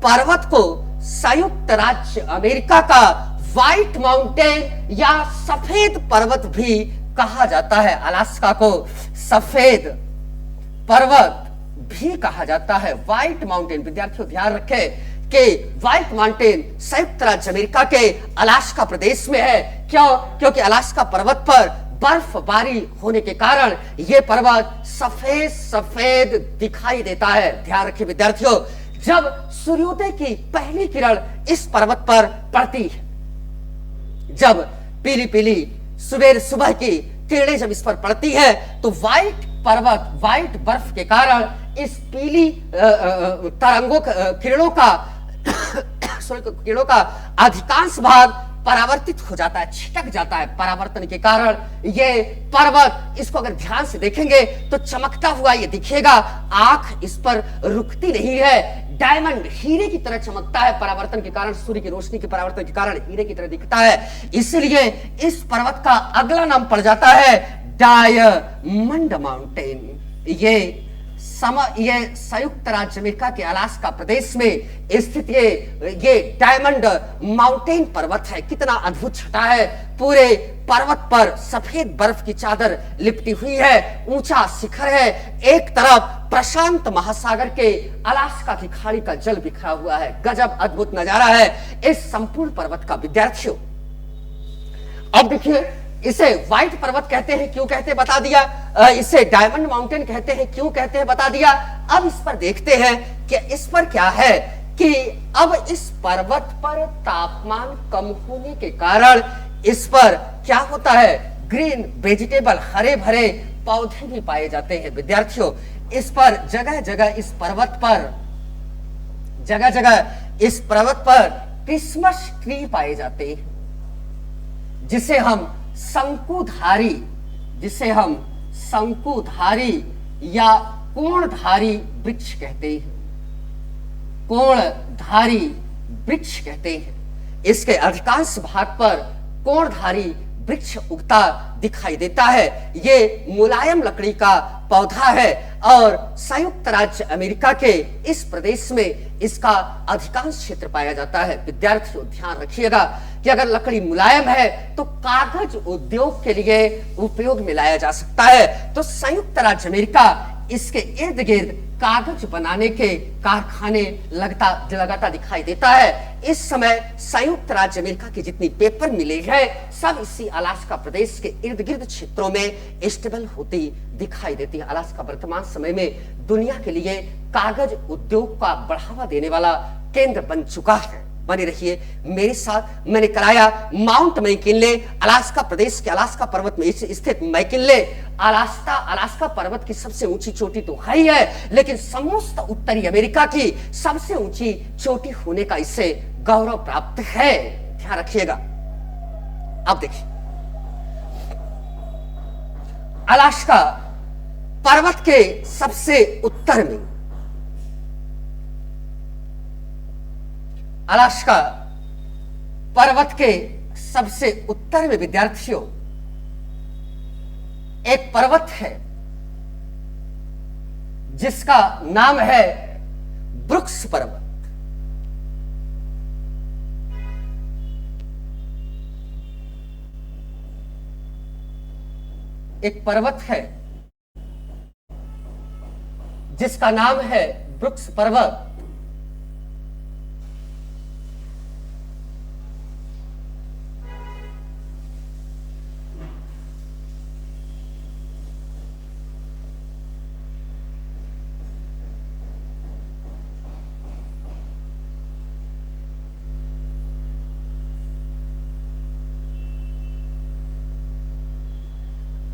पर्वत को संयुक्त राज्य अमेरिका का व्हाइट माउंटेन या सफेद पर्वत भी कहा जाता है। अलास्का को सफेद पर्वत भी कहा जाता है, व्हाइट माउंटेन। विद्यार्थियों ध्यान रखें कि व्हाइट माउंटेन संयुक्त राज्य अमेरिका के अलास्का प्रदेश में है। क्यों? क्योंकि अलास्का पर्वत पर बर्फबारी होने के कारण यह पर्वत सफेद सफेद दिखाई देता है। ध्यान रखिए विद्यार्थियों, जब सूर्योदय की पहली किरण इस पर्वत पर पड़ती है, जब पीली पीली सुबह की किरणें जब इस पर पड़ती है, तो व्हाइट पर्वत, व्हाइट बर्फ के कारण इस पीली तरंगों किरणों का अधिकांश भाग परावर्तित हो जाता है, छिटक जाता है। परावर्तन के कारण ये पर्वत, इसको अगर ध्यान से देखेंगे तो चमकता हुआ ये दिखेगा, आंख इस पर रुकती नहीं है, डायमंड हीरे की तरह चमकता है। परावर्तन के कारण, सूर्य की रोशनी के परावर्तन के कारण हीरे की तरह दिखता है। इसलिए इस पर्वत का अगला नाम पड़ जाता है डायमंड माउंटेन। ये ये संयुक्त राज्य अमेरिका के अलास्का प्रदेश में स्थित ये डायमंड माउंटेन पर्वत है। कितना अद्भुत छटा है। पूरे पर्वत पर सफेद बर्फ की चादर लिपटी हुई है। ऊंचा शिखर है। एक तरफ प्रशांत महासागर के अलास्का की खाड़ी का जल बिखरा हुआ है। गजब अद्भुत नजारा है इस संपूर्ण पर्वत का विद्यार्थियों। अब देखिए, इसे व्हाइट पर्वत कहते हैं, क्यों कहते हैं बता दिया। इसे डायमंड माउंटेन कहते हैं, क्यों कहते हैं बता दिया। अब इस पर देखते हैं कि इस पर क्या है कि अब इस पर्वत पर तापमान कम होने के कारण इस पर क्या होता है, ग्रीन वेजिटेबल, हरे भरे पौधे भी पाए जाते हैं विद्यार्थियों। इस पर जगह जगह इस पर्वत पर क्रिसमस ट्री पाए जाते हैं, जिसे हम शंकुधारी या कोणधारी वृक्ष कहते हैं। कोणधारी वृक्ष कहते हैं। इसके अधिकांश भाग पर कोणधारी वृक्ष उगता दिखाई देता है। ये मुलायम लकड़ी का पौधा है और संयुक्त राज्य अमेरिका के इस प्रदेश में इसका अधिकांश क्षेत्र पाया जाता है। विद्यार्थियों ध्यान रखिएगा कि अगर लकड़ी मुलायम है तो कागज उद्योग के लिए उपयोग में लाया जा सकता है। तो संयुक्त राज्य अमेरिका इसके इर्द गिर्द कागज बनाने के कारखाने लगातार दिखाई देता है। इस समय संयुक्त राज्य अमेरिका की जितनी पेपर मिलें हैं सब इसी अलास्का प्रदेश के इर्द गिर्द क्षेत्रों में स्टेबल होती दिखाई देती है। अलास्का वर्तमान समय में दुनिया के लिए कागज उद्योग का बढ़ावा देने वाला केंद्र बन चुका है। बने रहिए मेरे साथ। मैंने कराया माउंट मैकिनले, अलास्का प्रदेश के अलास्का पर्वत में स्थित मैकिनले। अलास्का पर्वत की सबसे ऊंची चोटी तो है ही है, लेकिन समस्त उत्तरी अमेरिका की सबसे ऊंची चोटी होने का इससे गौरव प्राप्त है। ध्यान रखिएगा। अब देखिए, अलास्का पर्वत के सबसे उत्तर में, अलास्का पर्वत के सबसे उत्तर में विद्यार्थियों एक पर्वत है जिसका नाम है ब्रुक्स पर्वत। एक पर्वत है जिसका नाम है ब्रुक्स पर्वत।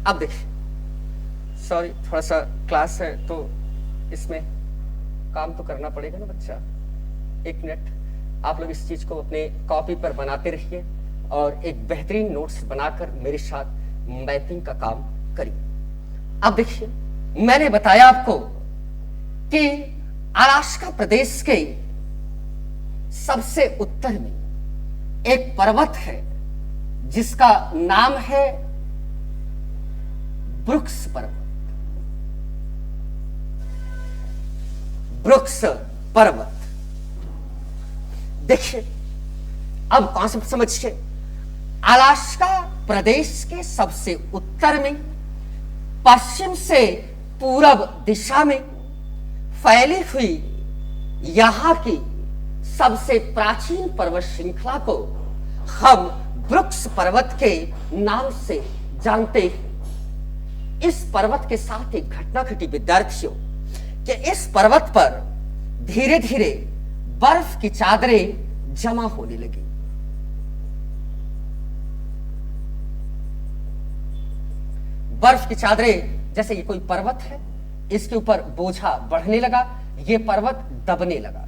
अब देखिए, सॉरी थोड़ा सा क्लास है तो इसमें काम तो करना पड़ेगा ना बच्चा। एक मिनट, आप लोग इस चीज को अपने कॉपी पर बनाते रहिए और एक बेहतरीन नोट्स बनाकर मेरे साथ मैपिंग का काम करिए। अब देखिए, मैंने बताया आपको कि अलास्का प्रदेश के सबसे उत्तर में एक पर्वत है जिसका नाम है ब्रुक्स पर्वत। ब्रुक्स पर्वत देखिए, अब कॉन्सेप्ट समझिए। अलास्का प्रदेश के सबसे उत्तर में पश्चिम से पूरब दिशा में फैली हुई यहां की सबसे प्राचीन पर्वत श्रृंखला को हम ब्रुक्स पर्वत के नाम से जानते हैं। इस पर्वत के साथ एक घटना घटी विद्यार्थियों कि इस पर्वत पर धीरे धीरे बर्फ की चादरें जमा होने लगी। बर्फ की चादरें, जैसे ये कोई पर्वत है, इसके ऊपर बोझा बढ़ने लगा, ये पर्वत दबने लगा।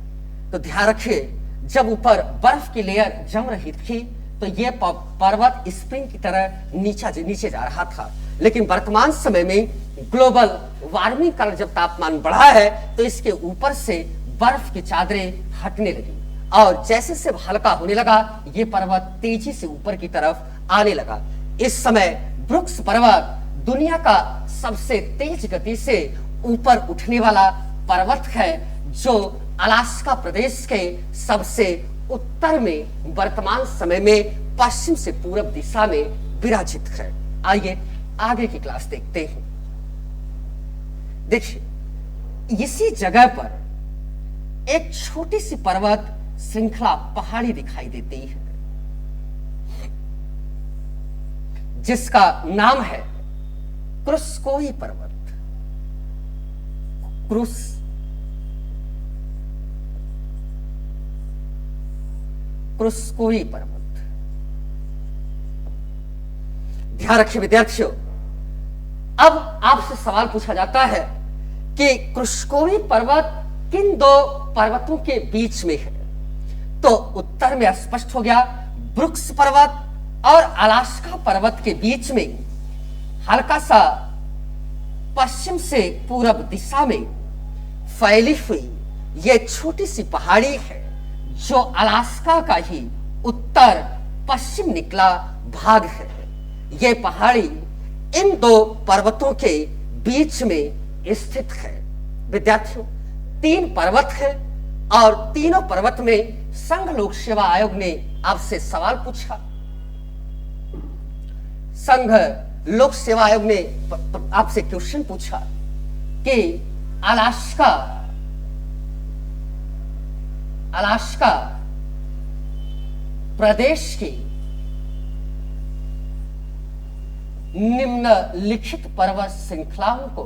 तो ध्यान रखिए, जब ऊपर बर्फ की लेयर जम रही थी तो ये पर्वत स्प्रिंग की तरह नीचे जा रहा था। लेकिन वर्तमान समय में ग्लोबल वार्मिंग का जब तापमान बढ़ा है तो इसके ऊपर से बर्फ की चादरें हटने लगी और जैसे से हल्का होने लगा ये पर्वत तेजी से ऊपर की तरफ आने लगा। इस समय ब्रुक्स पर्वत दुनिया का सबसे तेज गति से ऊपर उठने वाला पर्वत है जो अलास्का प्रदेश के सबसे उत्तर में वर्तमान समय में पश्चिम से पूर्व दिशा में विराजित है। आइए आगे की क्लास देखते हैं। देखिए, इसी जगह पर एक छोटी सी पर्वत श्रृंखला पहाड़ी दिखाई देती है जिसका नाम है क्रुस्कोई पर्वत। क्रुस्कोई पर्वत। ध्यान रखिए विद्यार्थियों, अब आपसे सवाल पूछा जाता है कि क्रुस्कोई पर्वत किन दो पर्वतों के बीच में है, तो उत्तर में स्पष्ट हो गया, ब्रुक्स पर्वत और अलास्का पर्वत के बीच में हल्का सा पश्चिम से पूरब दिशा में फैली हुई यह छोटी सी पहाड़ी है जो अलास्का का ही उत्तर पश्चिम निकला भाग है। यह पहाड़ी इन दो पर्वतों के बीच में स्थित है। विद्यार्थियों, 3 पर्वत है और तीनों पर्वत में संघ लोक सेवा आयोग ने आपसे सवाल पूछा। संघ लोक सेवा आयोग ने आपसे क्वेश्चन पूछा कि अलास्का प्रदेश की निम्नलिखित पर्वत श्रृंखलाओं को,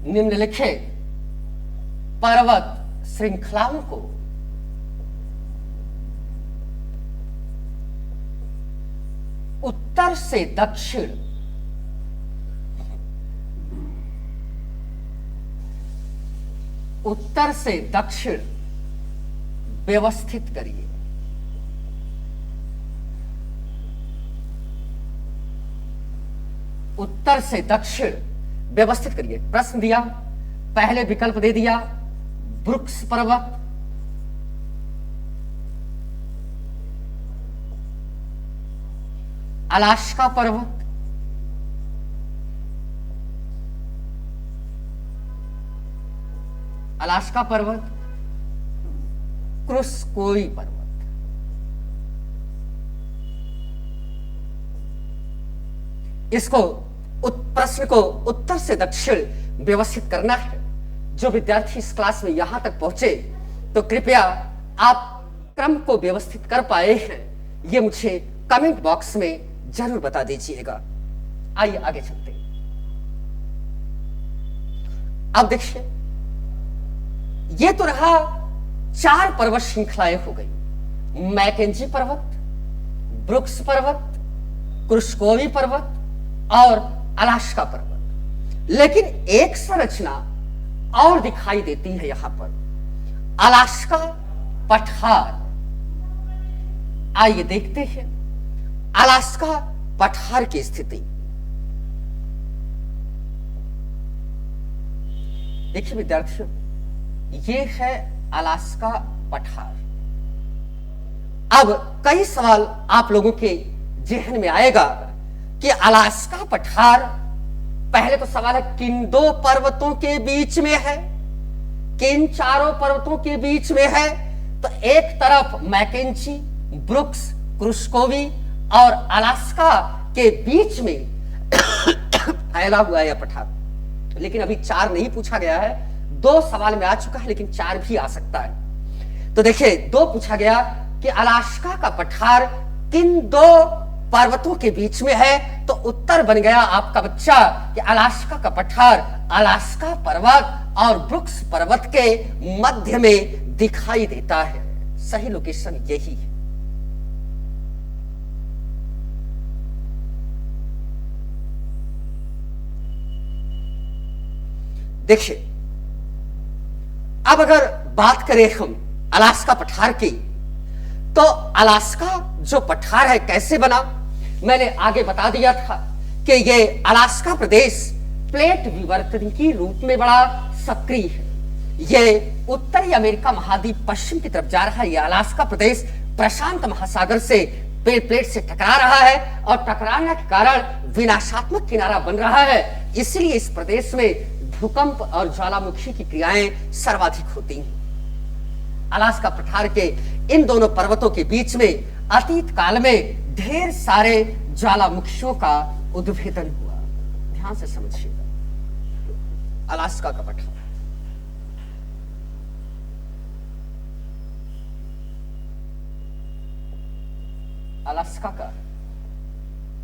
निम्नलिखित पर्वत श्रृंखलाओं को उत्तर से दक्षिण व्यवस्थित करिए। उत्तर से दक्षिण व्यवस्थित करिए। प्रश्न दिया, पहले विकल्प दे दिया ब्रुक्स पर्वत, अलास्का पर्वत, क्रुस्कोई पर्वत। इसको प्रश्न को उत्तर से दक्षिण व्यवस्थित करना है। जो विद्यार्थी इस क्लास में यहां तक पहुंचे तो कृपया आप क्रम को व्यवस्थित कर पाए हैं, ये मुझे कमेंट बॉक्स में जरूर बता दीजिएगा। आइए आगे चलते हैं। अब देखिए, ये तो रहा 4 पर्वत श्रृंखलाएं हो गई, मैकेंजी पर्वत, ब्रुक्स पर्वत, क्रुस्कोई पर्वत और अलास्का पर्वत। लेकिन एक संरचना और दिखाई देती है यहां पर, अलास्का पठार। आइए देखते हैं अलास्का पठार की स्थिति। देखिए विद्यार्थियों, ये है अलास्का पठार। अब कई सवाल आप लोगों के जहन में आएगा कि अलास्का पठार, पहले तो सवाल है किन 2 पर्वतों के बीच में है, किन 4 पर्वतों के बीच में है। तो एक तरफ मैकेंजी, ब्रुक्स, क्रुस्कोई और अलास्का के बीच में फैला हुआ है यह पठार। लेकिन अभी 4 नहीं पूछा गया है, 2 सवाल में आ चुका है, लेकिन 4 भी आ सकता है। तो देखिए, 2 पूछा गया कि अलास्का का पठार किन 2 पर्वतों के बीच में है, तो उत्तर बन गया आपका बच्चा कि अलास्का का पठार अलास्का पर्वत और ब्रुक्स पर्वत के मध्य में दिखाई देता है। सही लोकेशन यही है। देखिए, अब अगर बात करें हम अलास्का पठार की, तो अलास्का जो पठार है कैसे बना, मैंने आगे बता दिया था कि ये अलास्का प्रदेश प्लेट विवर्तनिकी रूप में बड़ा सक्रिय है। ये उत्तरी अमेरिका महाद्वीप पश्चिम की तरफ जा रहा है। यह अलास्का प्रदेश प्रशांत महासागर से प्लेट से टकरा रहा है और टकराने के कारण विनाशात्मक किनारा बन रहा है। इसलिए इस प्रदेश में भूकंप और ज्वालामुखी की क्रियाएं सर्वाधिक होती हैं। अलास्का पठार के इन दोनों पर्वतों के बीच में अतीत काल में ढेर सारे ज्वालामुखियों का उद्भेदन हुआ। ध्यान से समझिएगा। अलास्का का पठार, अलास्का का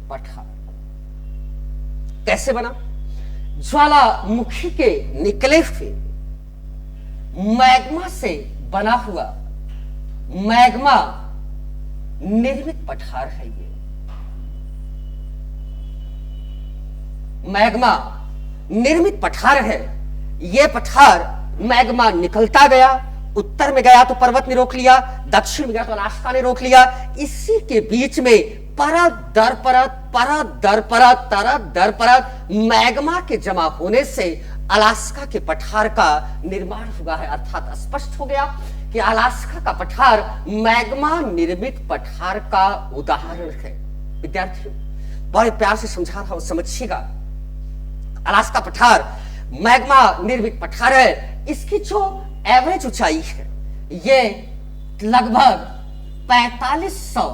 पठार कैसे बना? ज्वालामुखी के निकले हुए मैग्मा से बना हुआ मैग्मा निर्मित पठार है। ये मैग्मा निर्मित पठार है। ये पठार मैग्मा निकलता गया, उत्तर में गया तो पर्वत ने रोक लिया, दक्षिण में गया तो अलास्का ने रोक लिया। इसी के बीच में परत दर परत मैग्मा के जमा होने से अलास्का के पठार का निर्माण हुआ है। अर्थात स्पष्ट हो गया कि अलास्का का पठार मैग्मा निर्मित पठार का उदाहरण है। विद्यार्थियों, बड़े प्यार से समझा रहा हूं, समझिएगा। अलास्का पठार मैग्मा निर्मित पठार है। इसकी जो एवरेज ऊंचाई है ये लगभग 4500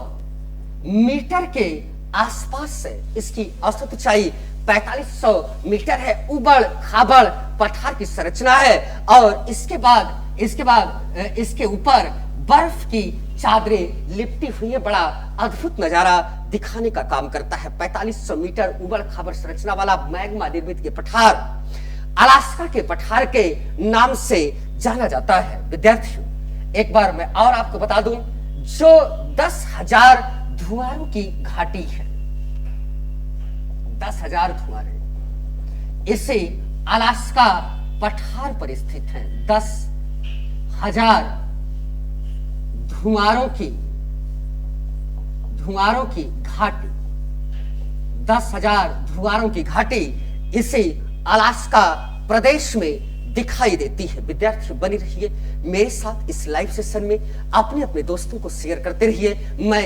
मीटर के आसपास है। इसकी औसत ऊंचाई 4500 मीटर है। उबड़ खाबड़ पठार की संरचना है और इसके बाद इसके ऊपर बर्फ की चादरें लिपटी हुई है। बड़ा अद्भुत नजारा दिखाने का काम करता है। 4500 मीटर उबड़ खाबड़ संरचना वाला मैग्मा निर्मित ये पठार अलास्का के पठार के नाम से जाना जाता है। विद्यार्थियों, एक बार मैं और आपको बता दूं, जो 10,000 धुआरों की घाटी है, 10,000 धुआरे इसे अलास्का पठार पर स्थित है। 10,000 धुआरों की घाटी, 10,000 धुआरों की घाटी इसे अलास्का प्रदेश में दिखाई देती है। विद्यार्थियों, बनी रहिए मेरे साथ इस लाइव सेशन में, अपने दोस्तों को शेयर करते रहिए। मैं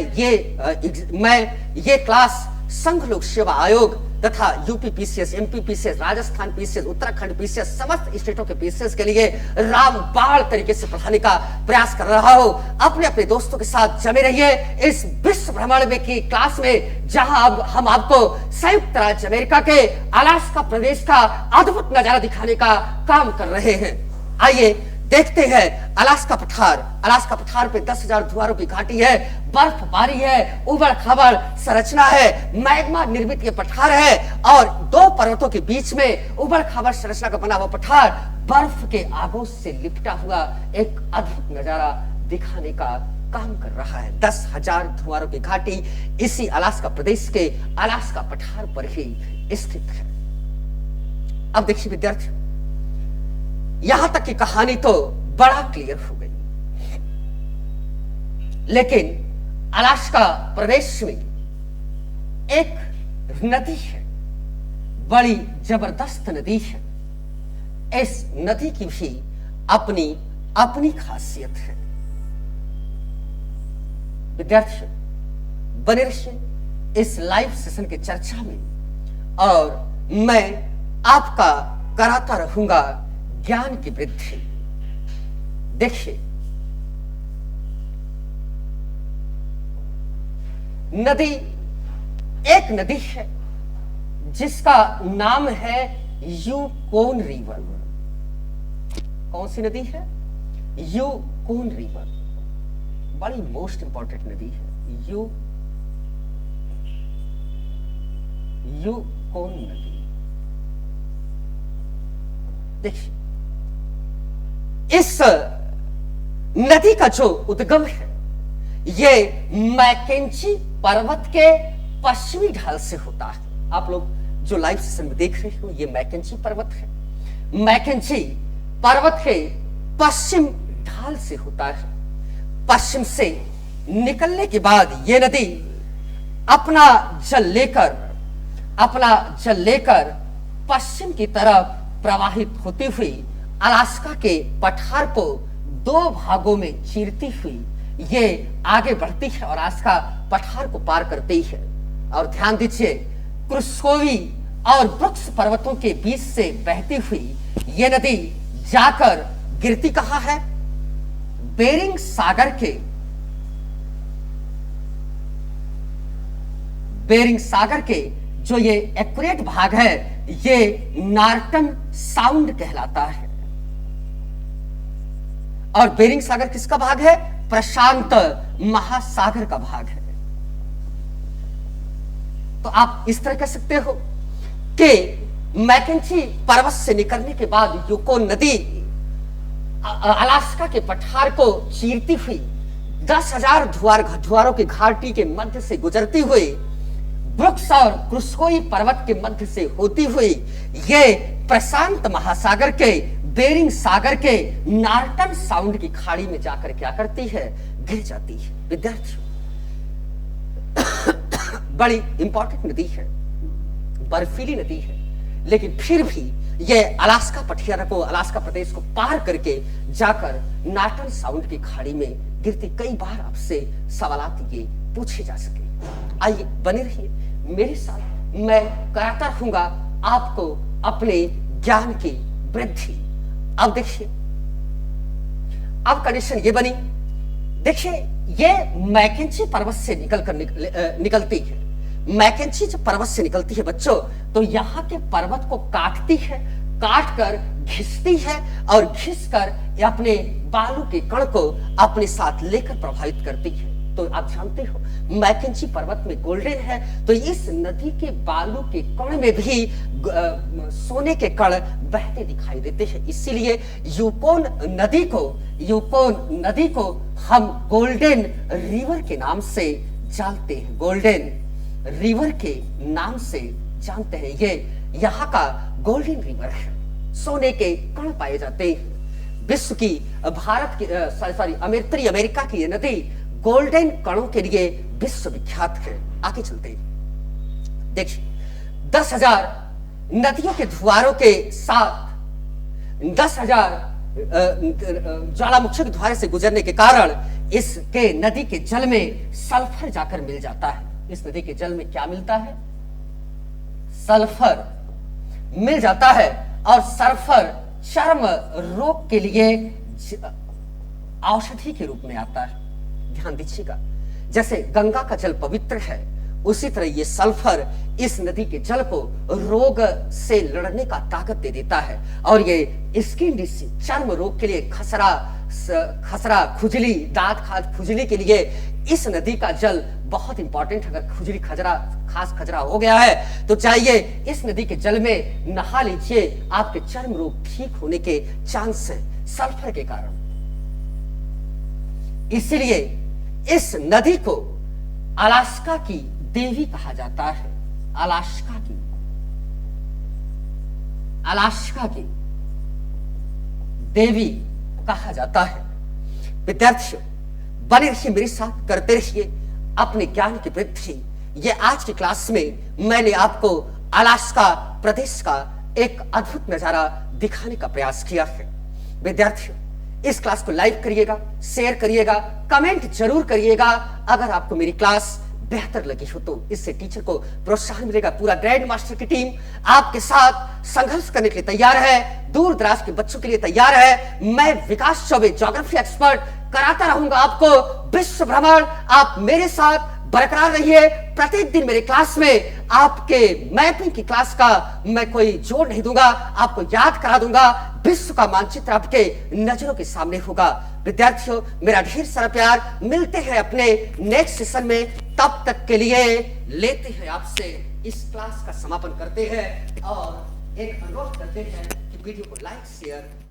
ये क्लास संघ लोक सेवा आयोग तथा UP PCS, MP PCS, Rajasthan PCS, Uttarakhand PCS, समस्त स्टेटों के पीसीएस के लिए रामबाण तरीके से पढ़ाने का प्रयास कर रहा हूं। अपने दोस्तों के साथ जमे रहिए इस विश्व भ्रमण में की क्लास में, जहां अब हम आपको संयुक्त राज्य अमेरिका के अलास्का प्रदेश का अद्भुत नजारा दिखाने का काम कर रहे हैं। आइए देखते हैं अलास्का पठार। अलास्का पठार पे 10,000 धुआरों की घाटी है, बर्फबारी है, उबड़ खाबड़ संरचना है, मैग्मा निर्मित ये पठार है और दो पर्वतों के बीच में उबड़ खाबड़ संरचना का बना हुआ पठार बर्फ के आगोश से लिपटा हुआ एक अद्भुत नजारा दिखाने का काम कर रहा है। 10,000 धुआरों की घाटी इसी अलास्का प्रदेश के अलास्का पठार पर ही स्थित है। अब देखिए विद्यार्थी, यहां तक की कहानी तो बड़ा क्लियर हो गई, लेकिन अलास्का प्रदेश में एक नदी है, बड़ी जबरदस्त नदी है। इस नदी की भी अपनी अपनी खासियत है। विद्यार्थियों, बने रहिए इस लाइव सेशन के चर्चा में और मैं आपका कराता रहूंगा ज्ञान की वृद्धि। देखिए, नदी एक नदी है जिसका नाम है यूकोन रिवर। कौन सी नदी है? Yukon river. बड़ी मोस्ट इंपॉर्टेंट नदी है यूकोन नदी। देखिए, इस नदी का जो उद्गम है ये मैकेंजी पर्वत के पश्चिमी ढाल से होता है। आप लोग जो लाइव सेशन में देख रहे हो, ये मैकेंजी पर्वत है। मैकेंजी पर्वत के पश्चिम ढाल से होता है। पश्चिम से निकलने के बाद ये नदी अपना जल लेकर पश्चिम की तरफ प्रवाहित होती हुई अलास्का के पठार को दो भागों में चीरती हुई ये आगे बढ़ती है और अलास्का पठार को पार करती है। और ध्यान दीजिए, क्रुस्कोवी और वृक्ष पर्वतों के बीच से बहती हुई ये नदी जाकर गिरती कहां है? बेरिंग सागर के जो ये एक्यूरेट भाग है ये नॉर्टन साउंड कहलाता है। और बेरिंग सागर किसका भाग है? प्रशांत महासागर का भाग है। तो आप इस तरह कह सकते हो कि मैकेंजी पर्वत से निकलने के बाद यूकोन नदी अलास्का के पठार को चीरती हुई 10,000 धुआरों की घाटी के मध्य से गुजरती हुई ब्रुक्स और क्रुस्कोई पर्वत के मध्य से होती हुई ये प्रशांत महासागर के बेरिंग सागर के नॉर्टन साउंड की खाड़ी में जाकर क्या करती है? गिर जाती है। विद्यार्थियों, बड़ी इंपॉर्टेंट नदी है, बर्फीली नदी है, लेकिन फिर भी यह अलास्का पठार को, अलास्का प्रदेश को पार करके जाकर नॉर्टन साउंड की खाड़ी में गिरती। कई बार आपसे सवालात ये पूछे जा सके। आइए बने रहिए मेरे साथ, मैं कराता रहूंगा आपको अपने ज्ञान की वृद्धि। अब देखिए, अब कंडीशन ये बनी, देखिए ये मैकेंजी पर्वत से निकलती है। मैकेंजी जब पर्वत से निकलती है बच्चों, तो यहाँ के पर्वत को काटती है, काट कर घिसती है और घिस कर अपने बालू के कण को अपने साथ लेकर प्रभावित करती है। तो आप जानते हो मैकेंजी पर्वत में गोल्डन है, तो इस नदी के बालू के कण में भी सोने के कण बहते दिखाई देते हैं। इसीलिए यूकोन नदी को हम गोल्डन रिवर के नाम से जानते हैं। गोल्डन रिवर के नाम से जानते हैं। ये यहाँ का गोल्डन रिवर है, सोने के कण पाए जाते हैं। विश्व की उत्तरी अमेरिका की ये नदी गोल्डन कणों के लिए विश्वविख्यात है। आगे चलते हैं, देखिए 10,000 नदियों के धुआरों के साथ 10,000 ज्वालामुखी के धुआरे से गुजरने के कारण इसके नदी के जल में सल्फर जाकर मिल जाता है। इस नदी के जल में क्या मिलता है? सल्फर मिल जाता है, और सल्फर चर्म रोग के लिए औषधि के रूप में आता है। ध्यान दीजिएगा, जैसे गंगा का जल पवित्र है, उसी तरह ये सल्फर इस नदी के जल को रोग से लड़ने का ताकत दे देता है। और ये स्किन डिसीज, चर्म रोग के लिए, खसरा, खुजली, दांत खुजली के लिए इस नदी का जल बहुत इंपॉर्टेंट है। अगर खुजली, खास खजरा हो गया है तो चाहिए इस नदी के जल में नहा लीजिए, आपके चर्म रोग ठीक होने के चांस हैं सल्फर के कारण। इसलिए इस नदी को अलास्का की देवी कहा जाता है। अलास्का की देवी कहा जाता है। विद्यार्थियों, बने रहिए मेरे साथ, करते रहिए अपने ज्ञान की वृद्धि। ये आज की क्लास में मैंने आपको अलास्का प्रदेश का एक अद्भुत नजारा दिखाने का प्रयास किया है। विद्यार्थियों, इस क्लास को लाइक करिएगा, शेयर करिएगा, कमेंट जरूर करिएगा। अगर आपको मेरी क्लास बेहतर लगी हो तो इससे टीचर को प्रोत्साहन मिलेगा। पूरा ग्रैंड मास्टर की टीम आपके साथ संघर्ष करने के लिए तैयार है, दूर दराज के बच्चों के लिए तैयार है। मैं विकास चौबे, ज्योग्राफी एक्सपर्ट, कराता रहूंगा आपको विश्व भ्रमण। आप मेरे साथ बरकरार रहिए। प्रतिदिन मेरे क्लास में आपके मैपिंग की क्लास का मैं कोई जोड़ नहीं दूंगा, आपको याद करा दूंगा। विश्व का मानचित्र आपके नजरों के सामने होगा। विद्यार्थियों, मेरा ढेर सारा प्यार। मिलते हैं अपने नेक्स्ट सेशन में, तब तक के लिए लेते हैं आपसे इस क्लास का समापन करते हैं और एक अनुरोध करते हैं कि वीडियो को लाइक, शेयर